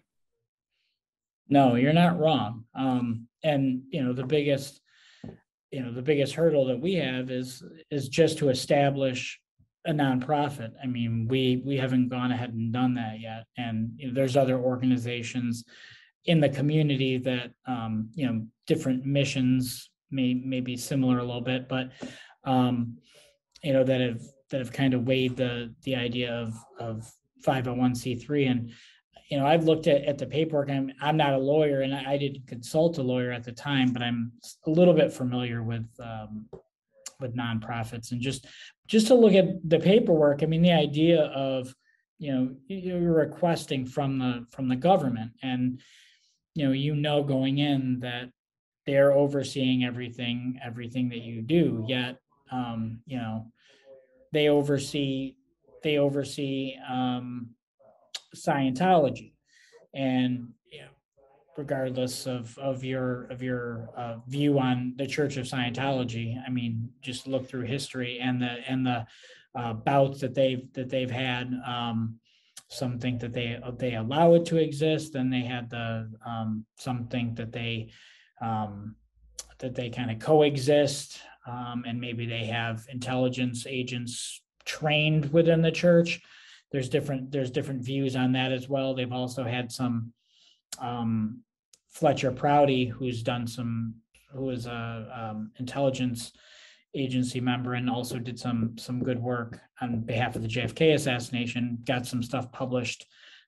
no, you're not wrong. And the biggest hurdle that we have is just to establish a nonprofit. I mean, we haven't gone ahead and done that yet. And there's other organizations in the community that different missions may be similar a little bit, but that have kind of weighed the idea of 501c3. And I've looked at the paperwork. I'm not a lawyer, and I didn't consult a lawyer at the time, but I'm a little bit familiar with nonprofits. And just to look at the paperwork, I mean, the idea of you're requesting from the government, and going in that they're overseeing everything that you do. Yet, they oversee Scientology, and regardless of your view on the Church of Scientology, I mean, just look through history and the bouts that they've had. Some think that they allow it to exist, and they had some think that they kind of coexist, and maybe they have intelligence agents trained within the church. There's different views on that as well. They've also had some Fletcher Prouty, who is a intelligence agency member, and also did some good work on behalf of the JFK assassination, got some stuff published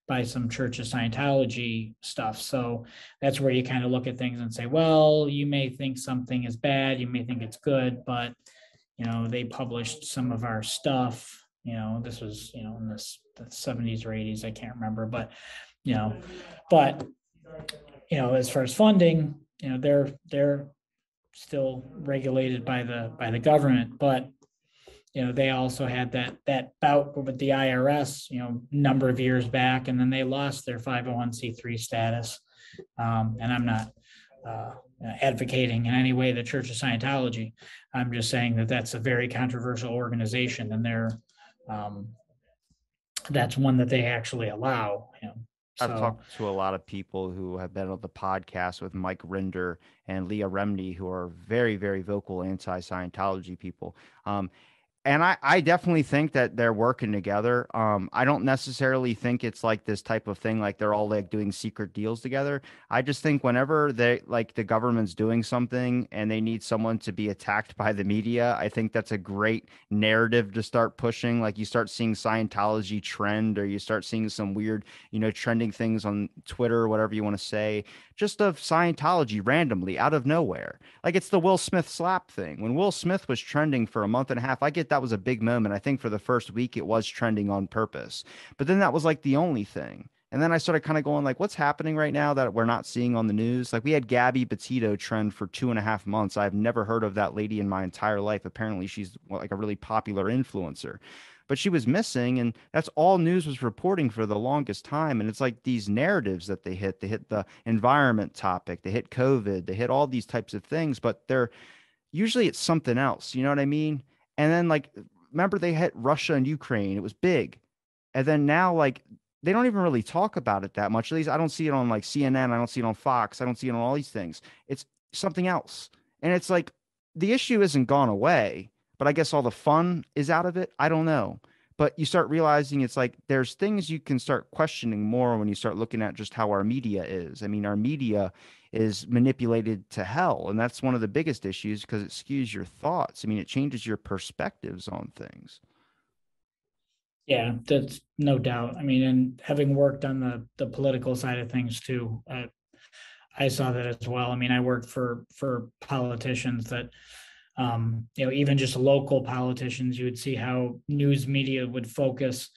by some Church of Scientology stuff. So that's where you kind of look at things and say, well, you may think something is bad, you may think it's good, but they published some of our stuff. This was in the 70s or 80s, I can't remember, but you know but as far as funding, they're still regulated by the government. But they also had that bout with the IRS, number of years back, and then they lost their 501c3 status. And I'm not advocating in any way the Church of Scientology. I'm just saying that that's a very controversial organization, and that's one that they actually allow. I've So talked to a lot of people who have been on the podcast with Mike Rinder and Leah Remini, who are very, very vocal anti-Scientology people. And I definitely think that they're working together. I don't necessarily think it's like this type of thing, like they're all like doing secret deals together. I just think whenever they like the government's doing something and they need someone to be attacked by the media, I think that's a great narrative to start pushing. Like you start seeing Scientology trend, or you start seeing some weird, trending things on Twitter or whatever you want to say, just of Scientology randomly out of nowhere. Like it's the Will Smith slap thing. When Will Smith was trending for a month and a half, I get that was a big moment. I think for the first week it was trending on purpose. But then that was like the only thing. And then I started kind of going like, what's happening right now that we're not seeing on the news? Like we had Gabby Petito trend for 2.5 months. I've never heard of that lady in my entire life. Apparently she's like a really popular influencer, but she was missing, and that's all news was reporting for the longest time. And it's like these narratives that they hit the environment topic, they hit COVID, they hit all these types of things, but they're usually it's something else, you know what I mean? And then like remember they hit Russia and Ukraine, it was big. And then now like they don't even really talk about it that much. At least I don't see it on like CNN, I don't see it on Fox, I don't see it on all these things. It's something else. And it's like the issue isn't gone away, but I guess all the fun is out of it. I don't know. But you start realizing it's like there's things you can start questioning more when you start looking at just how our media is. I mean, our media is manipulated to hell, and that's one of the biggest issues because it skews your thoughts. I mean, it changes your perspectives on things. yeah, that's no doubt. I mean, and having worked on the political side of things too, I saw that as well. I mean, I worked for politicians that, even just local politicians, you would see how news media would focus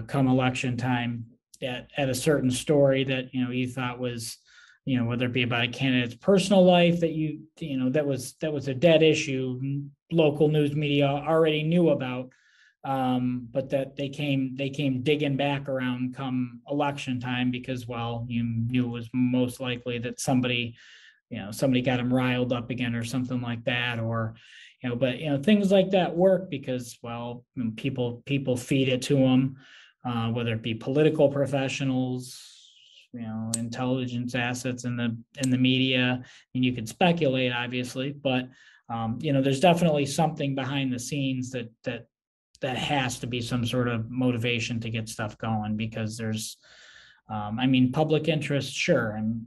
come election time at a certain story that you thought was, whether it be about a candidate's personal life that that was a dead issue, local news media already knew about, but that they came digging back around come election time because, well, you knew it was most likely that somebody got them riled up again or something like that, or but things like that work because, well, people feed it to them, whether it be political professionals, intelligence assets in the media. And you could speculate, obviously, but there's definitely something behind the scenes that has to be some sort of motivation to get stuff going because there's, I mean, public interest, sure, and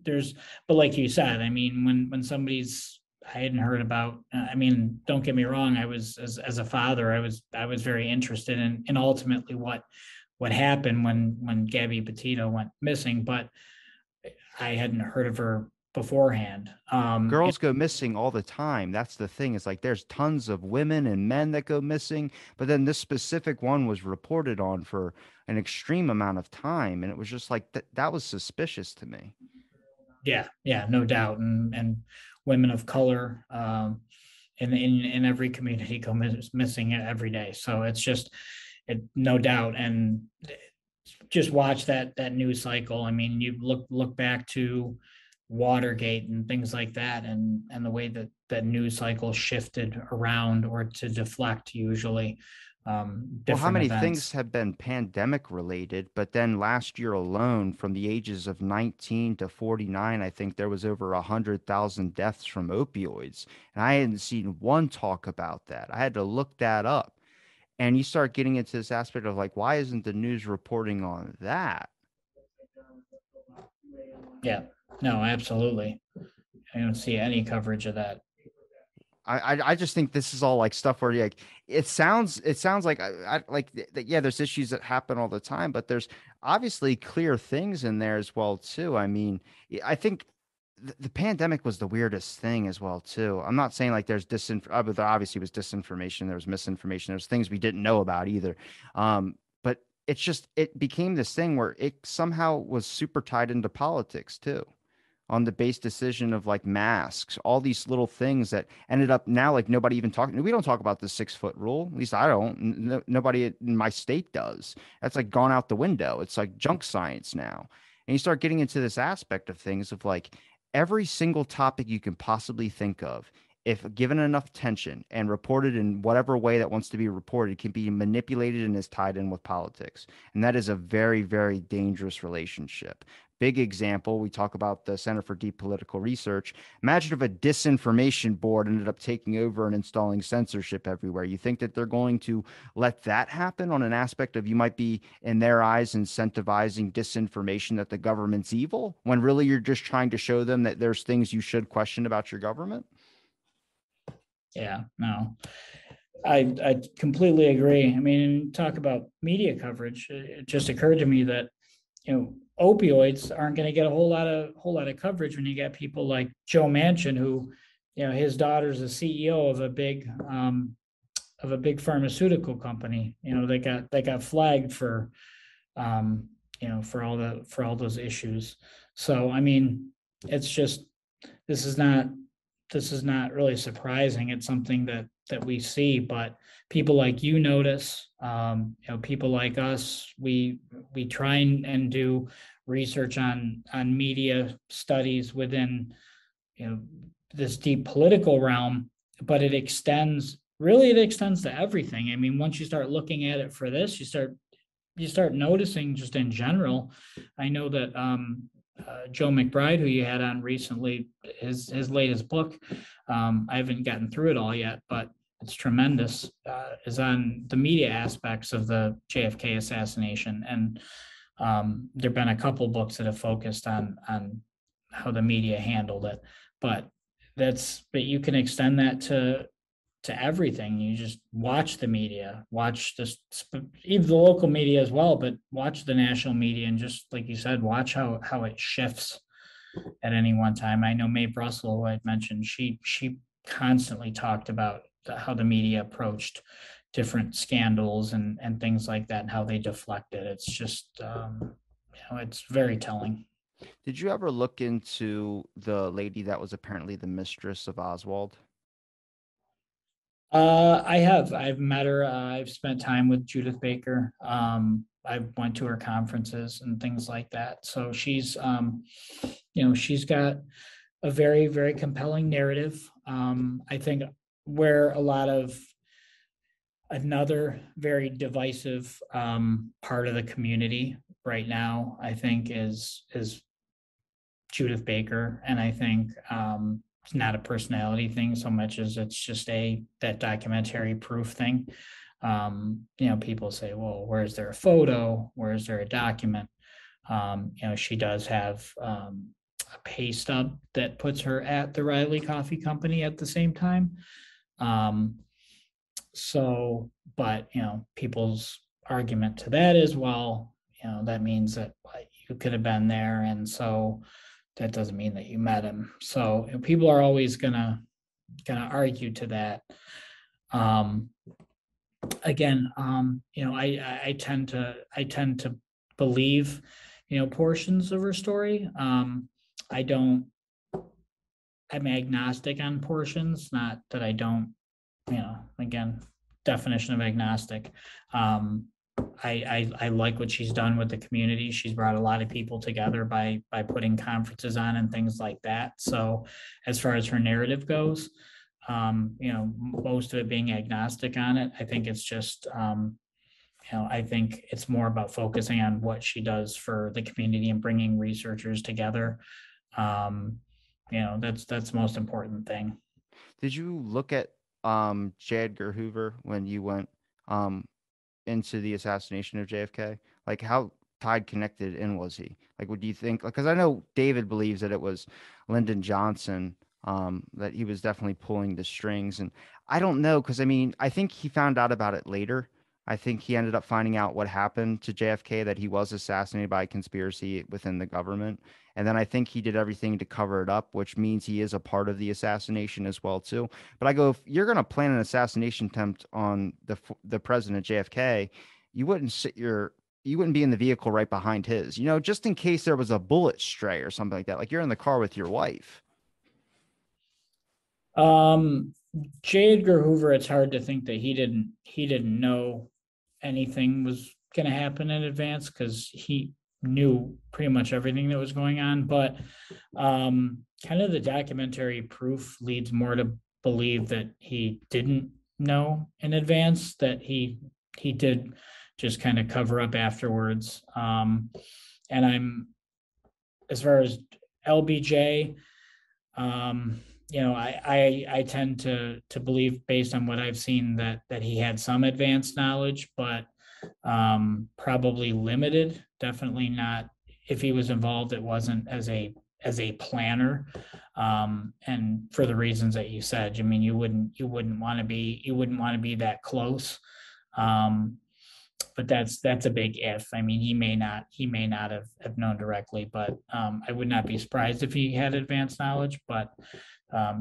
there's, but like you said, I mean, when somebody's, I hadn't heard about, I mean, don't get me wrong, I was, as a father, I was very interested in ultimately what happened when Gabby Petito went missing, but I hadn't heard of her beforehand. Girls go missing all the time. That's the thing. It's like there's tons of women and men that go missing, but then this specific one was reported on for an extreme amount of time, and it was just like that was suspicious to me. Yeah, no doubt, and women of color, in every community go missing every day. So it's just, no doubt, and just watch that news cycle. I mean, you look back to Watergate and things like that, and the way that news cycle shifted around or to deflect usually Well, how different many things events. have been pandemic related? But then last year alone, from the ages of 19 to 49, I think there was over 100,000 deaths from opioids. And I hadn't seen one talk about that. I had to look that up. And you start getting into this aspect of like, why isn't the news reporting on that? Yeah, no, absolutely. I don't see any coverage of that. I just think this is all like stuff where like it sounds like like yeah, there's issues that happen all the time, but there's obviously clear things in there as well too. I mean, I think the pandemic was the weirdest thing as well too. I'm not saying like there's there obviously was disinformation, there was misinformation, there's things we didn't know about either. But it's just it became this thing where it somehow was super tied into politics too, on the base decision of like masks, all these little things that ended up now like nobody even talking. We don't talk about the 6 foot rule. At least I don't. Nobody in my state does. That's like gone out the window. It's like junk science now. And you start getting into this aspect of things of like every single topic you can possibly think of. if given enough attention and reported in whatever way that wants to be reported, can be manipulated and is tied in with politics. And that is a very, very dangerous relationship. Big example, we talk about the Center for Deep Political Research. Imagine if a disinformation board ended up taking over and installing censorship everywhere. You think that they're going to let that happen on an aspect of you might be, in their eyes, incentivizing disinformation that the government's evil, when really you're just trying to show them that there's things you should question about your government? Yeah, no, I completely agree. I mean, talk about media coverage. It just occurred to me that, opioids aren't going to get a whole lot of coverage when you get people like Joe Manchin, who, his daughter's the CEO of a big pharmaceutical company. They got flagged for, for all those issues. So I mean, it's just, this is not really surprising. It's something that we see, but people like you notice, people like us, we try and do research on media studies within, this deep political realm, but it extends to everything. I mean, once you start looking at it for this, you start noticing just in general. I know that Joe McBride, who you had on recently, his latest book, I haven't gotten through it all yet, but it's tremendous, is on the media aspects of the JFK assassination. And there've been a couple books that have focused on how the media handled it, but you can extend that to everything. You just watch the media, watch this, even the local media as well, but watch the national media, and just like you said, watch how it shifts at any one time. I know Mae Brussel, who I had mentioned, she constantly talked about how the media approached different scandals and things like that, and how they deflected. It's just, it's very telling. Did you ever look into the lady that was apparently the mistress of Oswald? I've met her. I've spent time with Judith Baker. I went to her conferences and things like that. So she's got a very, very compelling narrative. I think where a lot of another very divisive part of the community right now, I think, is Judith Baker, and I think it's not a personality thing so much as it's just that documentary proof thing. People say, well, where's there a photo? Where's there a document? She does have a pay stub that puts her at the Riley Coffee Company at the same time. But people's argument to that is, well, that means that you could have been there, and so that doesn't mean that you met him. So people are always gonna argue to that. Again, I tend to believe, portions of her story. I don't. I'm agnostic on portions. Not that I don't. Again, definition of agnostic. I like what she's done with the community. She's brought a lot of people together by putting conferences on and things like that. So as far as her narrative goes, most of it being agnostic on it, I think it's just, I think it's more about focusing on what she does for the community and bringing researchers together. That's the most important thing. Did you look at J. Edgar Hoover when you went into the assassination of JFK? Like, how tied, connected in was he? Like, what do you think? Like, because I know David believes that it was Lyndon Johnson, that he was definitely pulling the strings, and I don't know, because I mean, I think he found out about it later. I think he ended up finding out what happened to JFK, that he was assassinated by a conspiracy within the government. And then I think he did everything to cover it up, which means he is a part of the assassination as well too. But I go, if you're going to plan an assassination attempt on the president JFK, you wouldn't you wouldn't be in the vehicle right behind his, just in case there was a bullet stray or something like that. Like, you're in the car with your wife. J. Edgar Hoover, it's hard to think that he didn't know anything was going to happen in advance, because he knew pretty much everything that was going on. But kind of the documentary proof leads more to believe that he didn't know in advance, that he did just kind of cover up afterwards. And I'm, as far as LBJ, um, I tend to believe, based on what I've seen, that he had some advanced knowledge, but probably limited. Definitely not. If he was involved, it wasn't as a planner, and for the reasons that you said. I mean, you wouldn't want to be that close. Um, but that's a big if. I mean, he may not have known directly, but I would not be surprised if he had advanced knowledge. But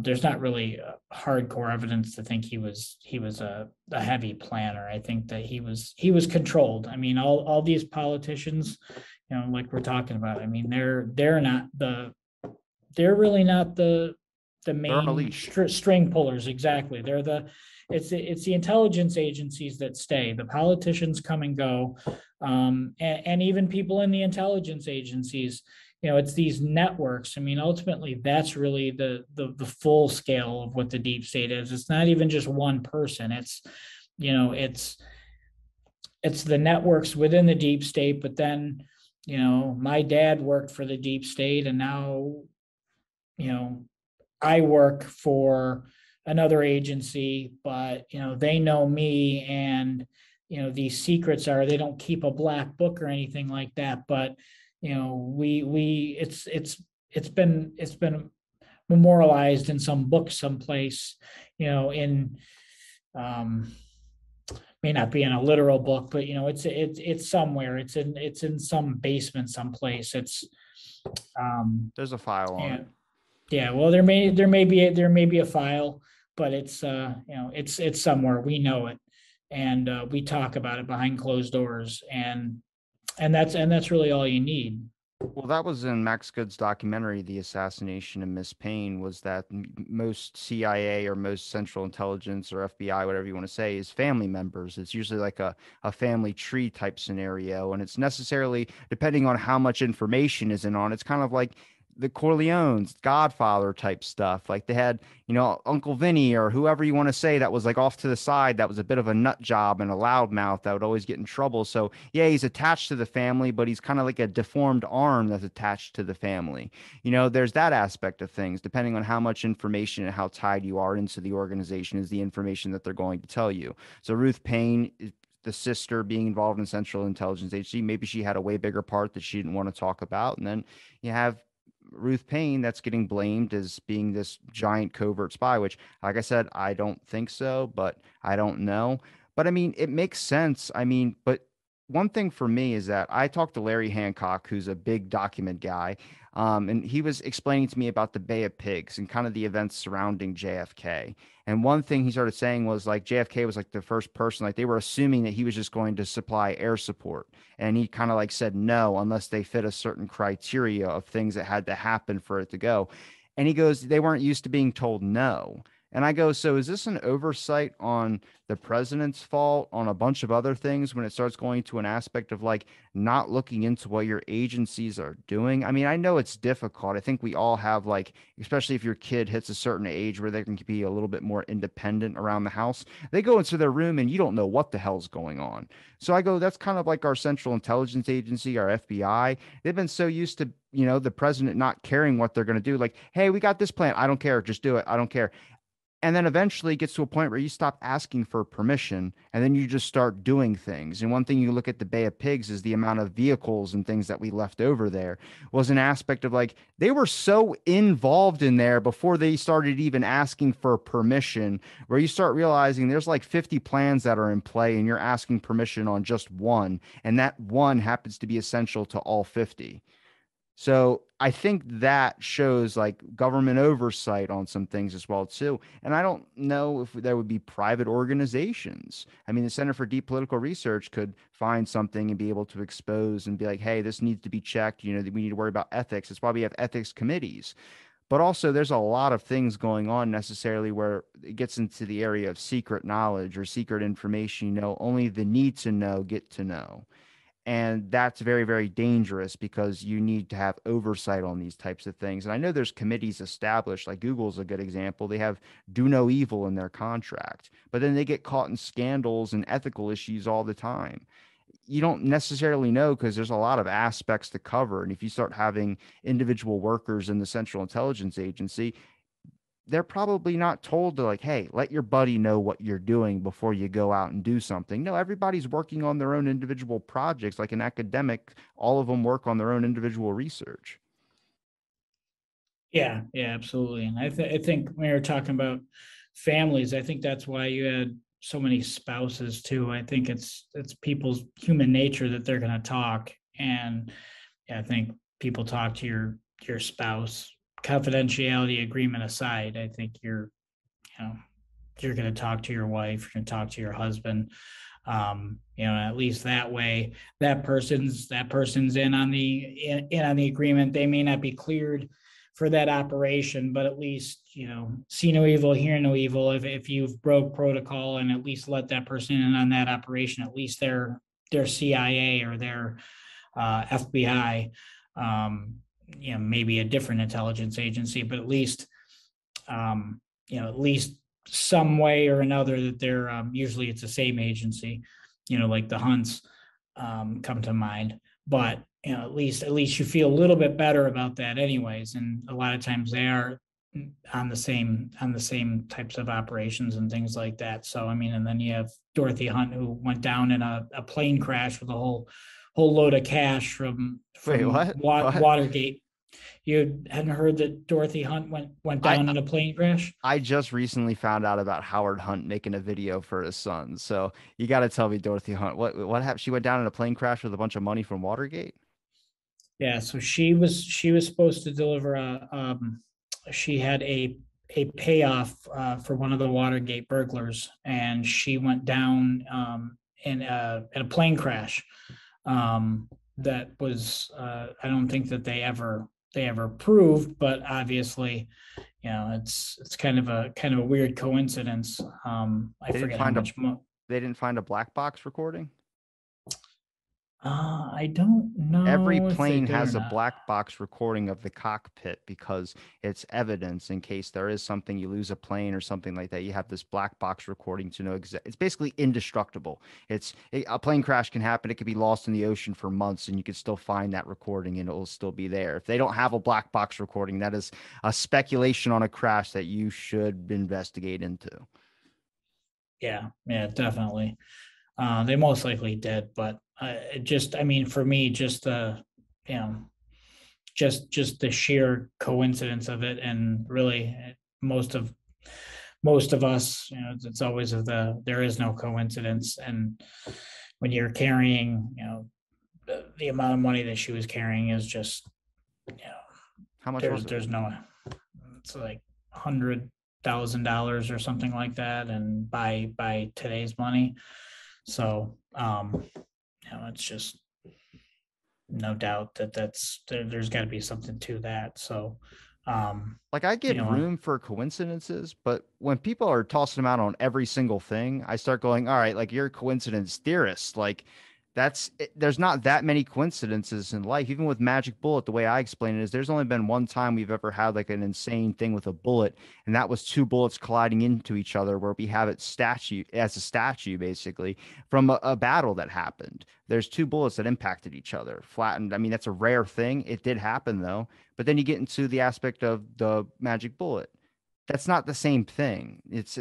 there's not really hardcore evidence to think he was a heavy planner. I think that he was controlled. I mean, all these politicians, like we're talking about. I mean, they're really not the They're on a main leash. string pullers. Exactly. It's the intelligence agencies that stay. The politicians come and go, and even people in the intelligence agencies. It's these networks. I mean, ultimately, that's really the full scale of what the deep state is. It's not even just one person. You know, it's it's the networks within the deep state. But then, my dad worked for the deep state, and now, you know, I work for another agency, but they know me, and these secrets are, they don't keep a black book or anything like that, but we it's been memorialized in some book someplace, in um may not be in a literal book, but it's somewhere, it's in some basement someplace. It's There's a file on yeah. it. Yeah, well, there may be a file, but it's somewhere. We know it, and we talk about it behind closed doors, and that's really all you need. Well, that was in Max Good's documentary, The Assassination of Miss Payne, was that most CIA or most Central Intelligence or FBI, whatever you want to say, is family members. It's usually like a family tree type scenario. And it's necessarily, depending on how much information is in on, it's kind of like the Corleones, Godfather type stuff. Like they had, Uncle Vinny or whoever you want to say that was like off to the side, that was a bit of a nut job and a loudmouth that would always get in trouble. So yeah, he's attached to the family, but he's kind of like a deformed arm that's attached to the family. There's that aspect of things. Depending on how much information and how tied you are into the organization is the information that they're going to tell you. So Ruth Payne, the sister being involved in Central Intelligence Agency, maybe she had a way bigger part that she didn't want to talk about. And then you have Ruth Payne that's getting blamed as being this giant covert spy, which, like I said, I don't think so, but I don't know. But I mean, it makes sense. I mean, but one thing for me is that I talked to Larry Hancock, who's a big document guy, and he was explaining to me about the Bay of Pigs and kind of the events surrounding JFK. And one thing he started saying was like JFK was like the first person, like they were assuming that he was just going to supply air support. And he kind of like said no, unless they fit a certain criteria of things that had to happen for it to go. And he goes, they weren't used to being told no. And I go, so is this an oversight on the president's fault, on a bunch of other things when it starts going to an aspect of like not looking into what your agencies are doing? I mean, I know it's difficult. I think we all have like, especially if your kid hits a certain age where they can be a little bit more independent around the house, they go into their room and you don't know what the hell's going on. So I go, that's kind of like our Central Intelligence Agency, our FBI. They've been so used to, the president not caring what they're going to do. Like, hey, we got this plan. I don't care. Just do it. I don't care. And then eventually it gets to a point where you stop asking for permission and then you just start doing things. And one thing you look at the Bay of Pigs is the amount of vehicles and things that we left over there was an aspect of like they were so involved in there before they started even asking for permission, where you start realizing there's like 50 plans that are in play and you're asking permission on just one. And that one happens to be essential to all 50. So I think that shows like government oversight on some things as well too. And I don't know if there would be private organizations. I mean, the Center for Deep Political Research could find something and be able to expose and be like, hey, this needs to be checked. We need to worry about ethics. It's why we have ethics committees. But also, there's a lot of things going on necessarily where it gets into the area of secret knowledge or secret information. Only the need to know get to know. And that's very, very dangerous because you need to have oversight on these types of things. And I know there's committees established, like Google's a good example. They have do no evil in their contract, but then they get caught in scandals and ethical issues all the time. You don't necessarily know because there's a lot of aspects to cover. And if you start having individual workers in the Central Intelligence Agency, they're probably not told to like, hey, let your buddy know what you're doing before you go out and do something. No, everybody's working on their own individual projects. Like an academic, all of them work on their own individual research. Yeah, yeah, absolutely. And I think when you're talking about families, I think that's why you had so many spouses too. I think it's people's human nature that they're going to talk, and yeah, I think people talk to your spouse. Confidentiality agreement aside, I think you know you're going to talk to your wife, you're going to talk to your husband. At least that way, that person's in on the agreement. They may not be cleared for that operation, but at least, see no evil, hear no evil. If you've broke protocol, and at least let that person in on that operation, at least their CIA or their FBI, maybe a different intelligence agency, but at least some way or another that they're usually it's the same agency, like the Hunts come to mind. But at least you feel a little bit better about that anyways. And a lot of times they are on the same types of operations and things like that. So I mean, and then you have Dorothy Hunt, who went down in a plane crash with a whole load of cash from Wait, from what? What? Watergate. You hadn't heard that Dorothy Hunt went I down in a plane crash? I just recently found out about Howard Hunt making a video for his son. So you got to tell me, Dorothy Hunt, what happened? She went down in a plane crash with a bunch of money from Watergate. Yeah, so she was supposed to deliver she had a payoff for one of the Watergate burglars, and she went down in a plane crash. That was I don't think that they ever proved, but obviously, it's kind of a weird coincidence. I They didn't forget how find a much mo they didn't find a black box recording. I don't Every know if they plane did or has a not. black box recording of the cockpit because it's evidence in case there is something, you lose a plane or something like that. You have this black box recording to know it's basically indestructible. A plane crash can happen. It could be lost in the ocean for months and you could still find that recording and it will still be there. If they don't have a black box recording, that is a speculation on a crash that you should investigate into. Yeah, yeah, definitely. They most likely did, but I mean, for me, you know, just the sheer coincidence of it, and really, most of most of us, it's always there is no coincidence, and when you're carrying, the amount of money that she was carrying is just, you know, How much there's was it? there's no, it's like $100,000 or something like that, and by today's money, so it's just no doubt that there's got to be something to that. So, um, Like I you give know, room for coincidences, but when people are tossing them out on every single thing, I start going, all right, like you're a coincidence theorist. Like there's not that many coincidences in life. Even with Magic Bullet, the way I explain it is there's only been one time we've ever had like an insane thing with a bullet, and that was two bullets colliding into each other where we have it statue as a statue basically from a battle that happened. There's two bullets that impacted each other, flattened. I mean, that's a rare thing. It did happen though. But then you get into the aspect of the magic bullet. That's not the same thing. It's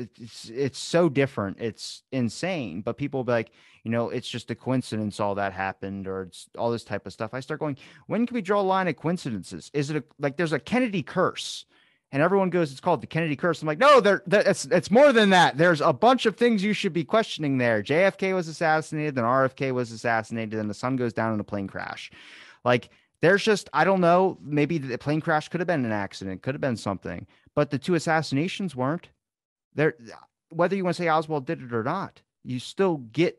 so different. It's insane. But people will be like, it's just a coincidence all that happened, or it's all this type of stuff. I start going, when can we draw a line of coincidences? Is it like there's a Kennedy curse? And everyone goes, it's called the Kennedy curse. I'm like, no, it's more than that. There's a bunch of things you should be questioning there. JFK was assassinated, then RFK was assassinated, then the sun goes down in a plane crash. Like there's just, I don't know, maybe the plane crash could have been an accident, could have been something, but the two assassinations weren't. There, whether you want to say Oswald did it or not, you still get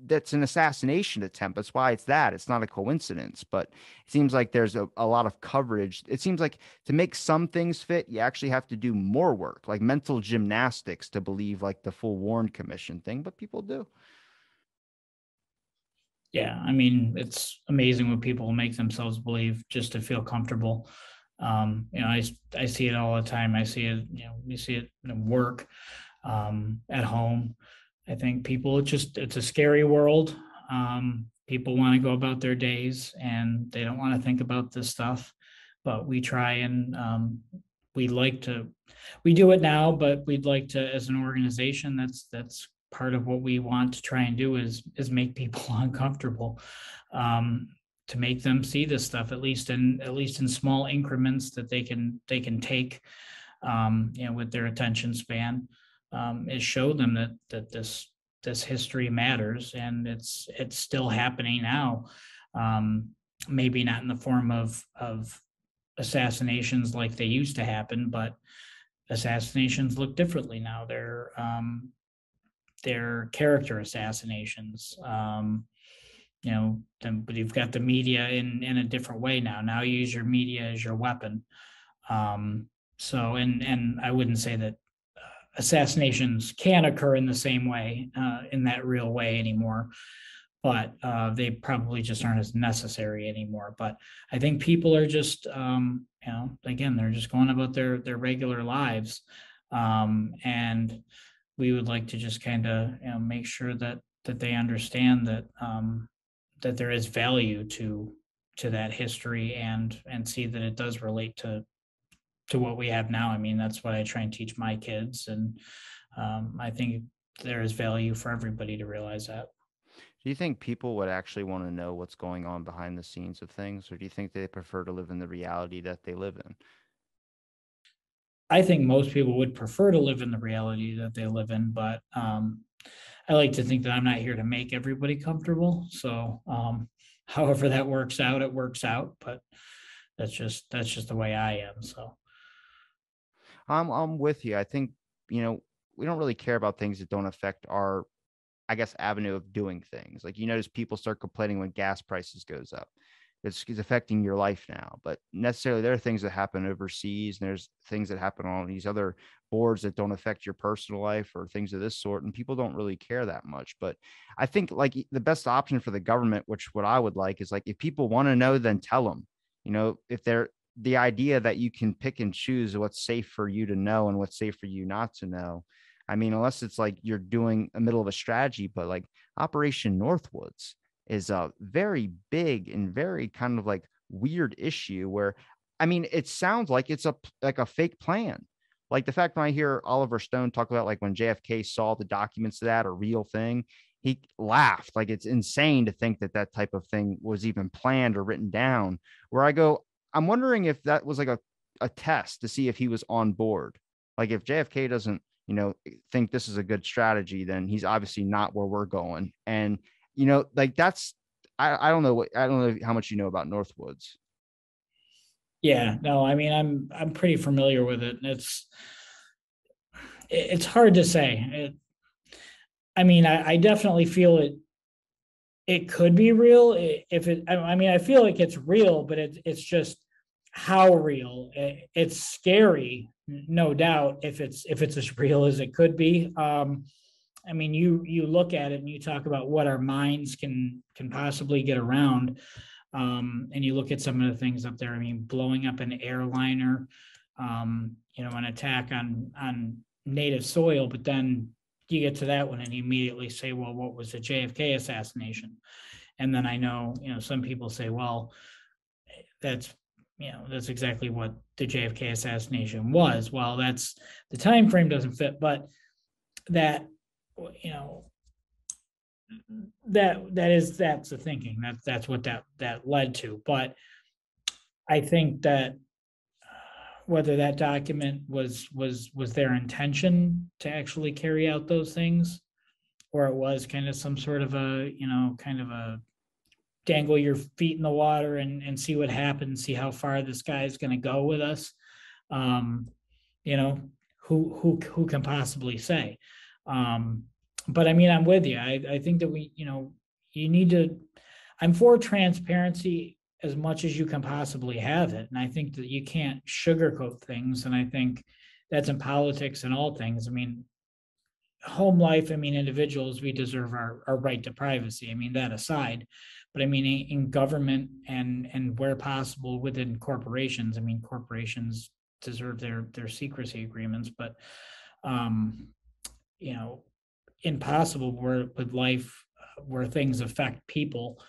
that's an assassination attempt. That's why it's that. It's not a coincidence, but it seems like there's a lot of coverage. It seems like to make some things fit, you actually have to do more work, like mental gymnastics to believe like the full Warren Commission thing, but people do. Yeah, I mean, it's amazing what people make themselves believe just to feel comfortable. I see it all the time. I see it, we see it in work, at home. I think people, it's a scary world. People want to go about their days and they don't want to think about this stuff. But we try and we like to, we do it now, but we'd like to, as an organization, that's part of what we want to try and do is make people uncomfortable, um, to make them see this stuff at least in small increments that they can take, with their attention span, is show them that this history matters and it's still happening now. Um, Maybe not in the form of assassinations like they used to happen, but assassinations look differently now. They're character assassinations. But you've got the media in a different way now. Now you use your media as your weapon. And I wouldn't say that assassinations can occur in the same way, in that real way anymore, but they probably just aren't as necessary anymore. But I think people are just, again, they're just going about their regular lives, and we would like to just kind of, make sure that they understand that there is value to that history and see that it does relate to what we have now. I mean, that's what I try and teach my kids, and I think there is value for everybody to realize that. Do you think people would actually want to know what's going on behind the scenes of things, or do you think they prefer to live in the reality that they live in? I think most people would prefer to live in the reality that they live in, but I like to think that I'm not here to make everybody comfortable. So, however that works out, it works out. But that's just the way I am. So, I'm with you. I think, you know, we don't really care about things that don't affect our, I guess, avenue of doing things. Like, you notice people start complaining when gas prices goes up. It's affecting your life now, but necessarily there are things that happen overseas, and there's things that happen on these other boards that don't affect your personal life or things of this sort. And people don't really care that much. But I think like the best option for the government, which what I would like is like, if people want to know, then tell them, if they're the idea that you can pick and choose what's safe for you to know and what's safe for you not to know. I mean, unless it's like you're doing a middle of a strategy, but like Operation Northwoods is a very big and very kind of like weird issue where, I mean, it sounds like it's a fake plan. Like the fact when I hear Oliver Stone talk about like when JFK saw the documents of that a real thing, he laughed. Like it's insane to think that that type of thing was even planned or written down. Where I go, I'm wondering if that was like a test to see if he was on board. Like if JFK doesn't, think this is a good strategy, then he's obviously not where we're going. And, like that's, I don't know I don't know how much you know about Northwoods. yeah, no, I mean, I'm pretty familiar with it. And it's hard to say. I mean, I definitely feel it could be real if it. I mean, I feel like it's real, but it's just how real. It's scary, no doubt, if it's as real as it could be. I mean, you look at it and you talk about what our minds can possibly get around, and you look at some of the things up there. I mean, blowing up an airliner, an attack on native soil, but then you get to that one and you immediately say, well, what was the JFK assassination? And then I know, some people say, well, that's that's exactly what the JFK assassination was. Well, that's the time frame doesn't fit, but that you know that's the thinking. That's what that led to. But I think that whether that document was their intention to actually carry out those things, or it was kind of some sort of a dangle your feet in the water and see what happens, see how far this guy is going to go with us. Um, you know, who can possibly say? But I mean, I'm with you. I think that you need to. I'm for transparency as much as you can possibly have it, and I think that you can't sugarcoat things. And I think that's in politics and all things. I mean, home life, I mean, individuals, we deserve our right to privacy. I mean, that aside, but I mean, in government and where possible within corporations, I mean, corporations deserve their secrecy agreements, but um, you know, impossible where with life where things affect people,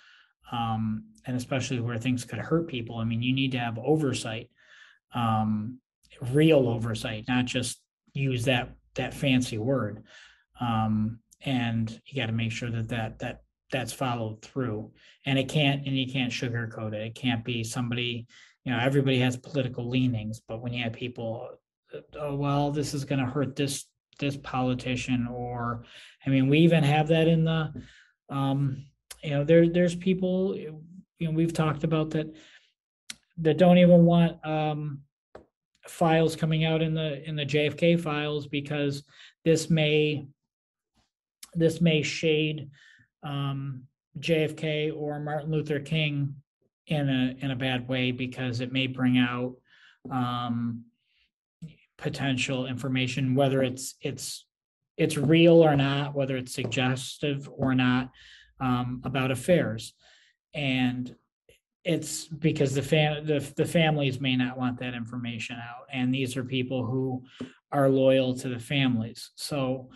and especially where things could hurt people. I mean, you need to have oversight, um, real oversight, not just use that fancy word. And you got to make sure that's followed through. And you can't sugarcoat it. It can't be somebody, everybody has political leanings, but when you have people, oh well, this is going to hurt this politician, or I mean, we even have that in the, there's people, we've talked about that don't even want files coming out in the JFK files, because this may shade JFK or Martin Luther King in a bad way, because it may bring out potential information, whether it's real or not, whether it's suggestive or not, about affairs. And it's because the families may not want that information out, and these are people who are loyal to the families. So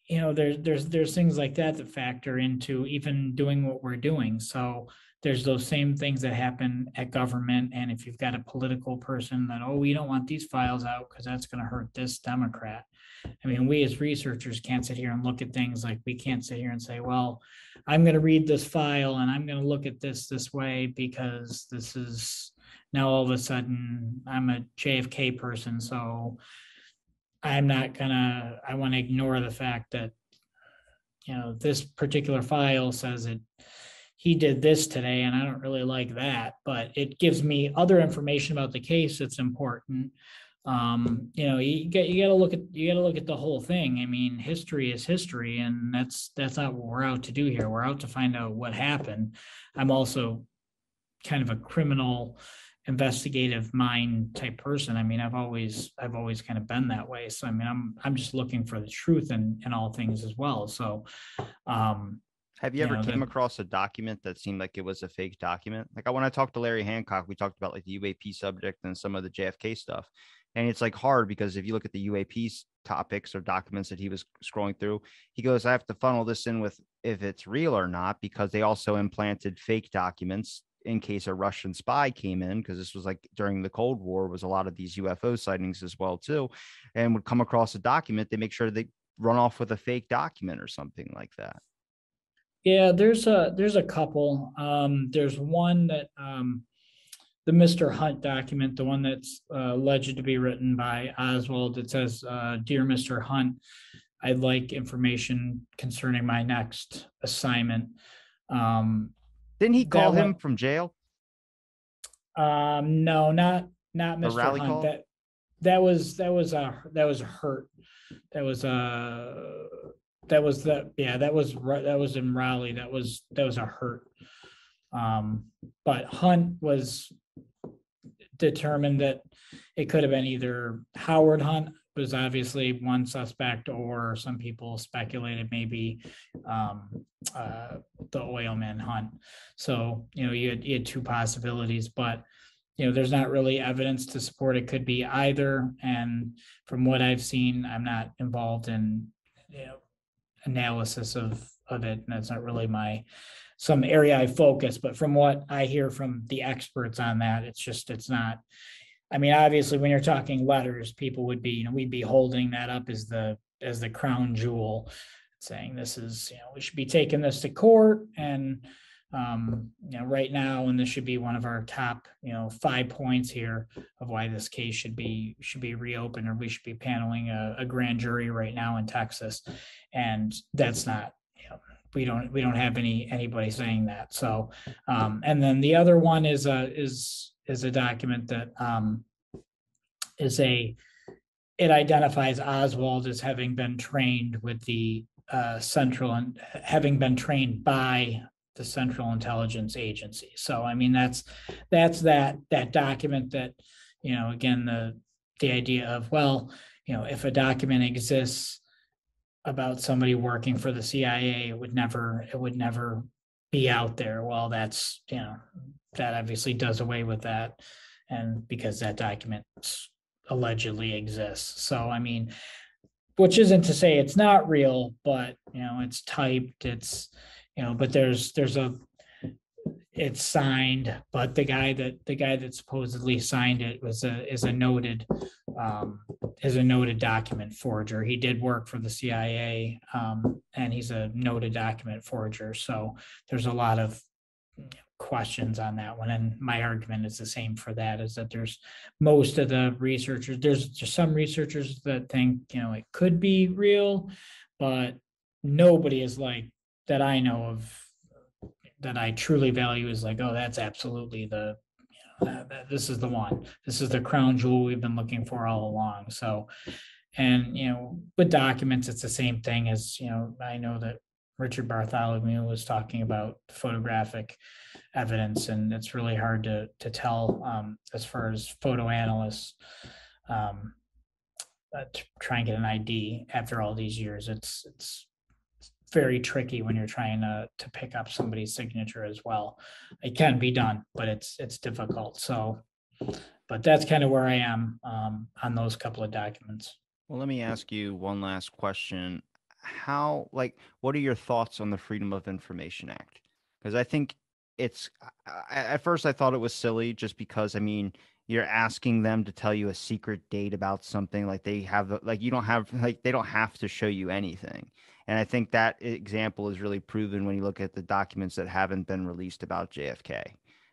there's things like that factor into even doing what we're doing. So there's those same things that happen at government. And if you've got a political person that, oh, we don't want these files out because that's going to hurt this Democrat. I mean, we as researchers can't sit here and look at things, like we can't sit here and say, well, I'm going to read this file and I'm going to look at this way because this is now all of a sudden I'm a JFK person. So I want to ignore the fact that, this particular file says that he did this today, and I don't really like that, but it gives me other information about the case that's important. You got to look at the whole thing. I mean, history is history, and that's not what we're out to do here. We're out to find out what happened. I'm also kind of a criminal investigative mind type person. I mean, I've always kind of been that way. So I mean, I'm just looking for the truth in all things as well. So have you ever came across a document that seemed like it was a fake document? Like when I talked to Larry Hancock, we talked about like the UAP subject and some of the JFK stuff. And it's like hard because if you look at the UAP topics or documents that he was scrolling through, he goes, I have to funnel this in with if it's real or not, because they also implanted fake documents in case a Russian spy came in, because this was like during the Cold War, was a lot of these UFO sightings as well too, and would come across a document, they make sure they run off with a fake document or something like that. Yeah, there's a couple. There's one that the Mr. Hunt document, the one that's alleged to be written by Oswald. It says, "Dear Mr. Hunt, I'd like information concerning my next assignment." Didn't he call him from jail? No, not Mr. Hunt. Call? That was a hurt. That was in Raleigh. That was a hurt. But Hunt was determined that it could have been either Howard Hunt was obviously one suspect, or some people speculated maybe the oilman Hunt. So you had two possibilities, but there's not really evidence to support it could be either. And from what I've seen, I'm not involved in analysis of it, and that's not really some area I focus. But from what I hear from the experts on that, it's not. I mean, obviously, when you're talking letters, people would be, we'd be holding that up as the crown jewel, saying this is, we should be taking this to court, and right now, and this should be one of our top, 5 points here of why this case should be reopened, or we should be paneling a grand jury right now in Texas, and that's not. We don't have anybody saying that. So, and then the other one is a document that it identifies Oswald as having been trained with the central, and having been trained by the Central Intelligence Agency. So, I mean, that's that document that, again, the idea of, well, if a document exists about somebody working for the CIA. It would never be out there. Well, that's, that obviously does away with that. And because that document allegedly exists. So, I mean, which isn't to say it's not real, but it's typed, but it's signed, but the guy that supposedly signed it is a noted document forger. He did work for the CIA, and he's a noted document forger. So there's a lot of questions on that one, and my argument is the same for that. Is that there's most of the researchers. There's just some researchers that think it could be real, but nobody is like that I know of that I truly value is like, oh, that's absolutely this is the one. This is the crown jewel we've been looking for all along. So, and with documents, it's the same thing as I know that Richard Bartholomew was talking about photographic evidence, and it's really hard to tell as far as photo analysts to try and get an ID after all these years. It's very tricky when you're trying to pick up somebody's signature as well. It can be done, but it's difficult. So, but that's kind of where I am on those couple of documents. Well, let me ask you one last question. What are your thoughts on the Freedom of Information Act? Because I think at first I thought it was silly just because, I mean, you're asking them to tell you a secret date about something like they have, like you don't have, like they don't have to show you anything. And I think that example is really proven when you look at the documents that haven't been released about JFK.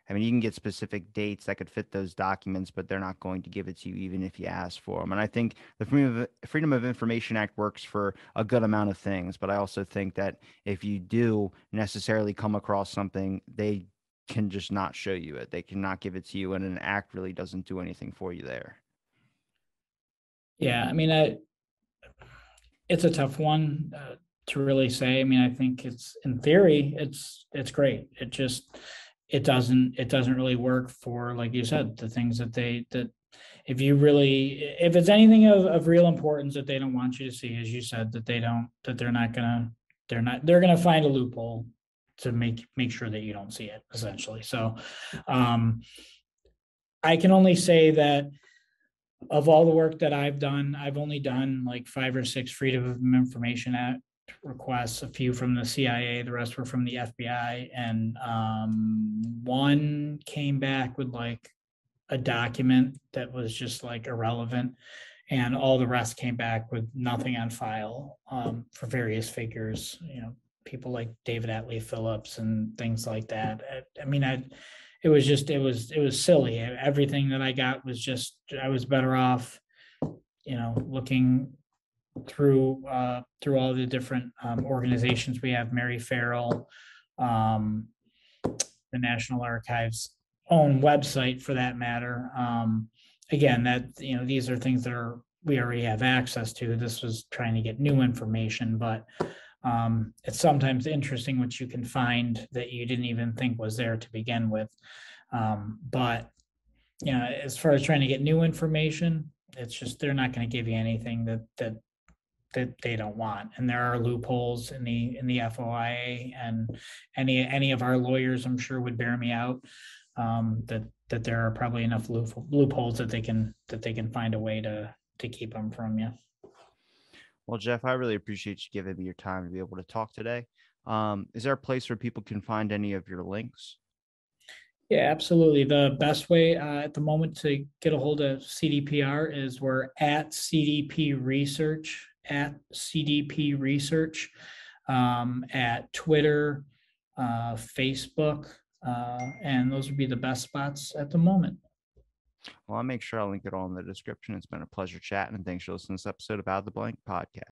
I mean, you can get specific dates that could fit those documents, but they're not going to give it to you even if you ask for them. And I think the Freedom of Information Act works for a good amount of things, but I also think that if you do necessarily come across something, they can just not show you it. They cannot give it to you, and an act really doesn't do anything for you there. Yeah, I mean, it's a tough one to really say. I mean, I think it's in theory, it's great. It doesn't really work for, like you said, the things that if it's anything of real importance that they don't want you to see, as you said, they're gonna find a loophole to make sure that you don't see it, essentially. So I can only say that of all the work that I've done, I've only done like 5 or 6 Freedom of Information Act requests, a few from the CIA, the rest were from the FBI, and one came back with like a document that was just like irrelevant, and all the rest came back with nothing on file for various figures, people like David Atlee Phillips and things like that. I mean, it was silly. Everything that I got was just, I was better off, looking through all the different organizations we have. Mary Farrell, um, the National Archives' own website, for that matter. Again, that these are things that we already have access to. This was trying to get new information, but it's sometimes interesting what you can find that you didn't even think was there to begin with. But as far as trying to get new information, it's just they're not going to give you anything that they don't want. And there are loopholes in the FOIA, and any of our lawyers, I'm sure, would bear me out, that there are probably enough loopholes that they can find a way to keep them from you. Well, Jeff, I really appreciate you giving me your time to be able to talk today. Is there a place where people can find any of your links? Yeah, absolutely. The best way at the moment to get a hold of CDPR is we're at CDP Research, at Twitter, Facebook, and those would be the best spots at the moment. Well, I'll make sure I'll link it all in the description. It's been a pleasure chatting, and thanks for listening to this episode of Out of the Blank podcast.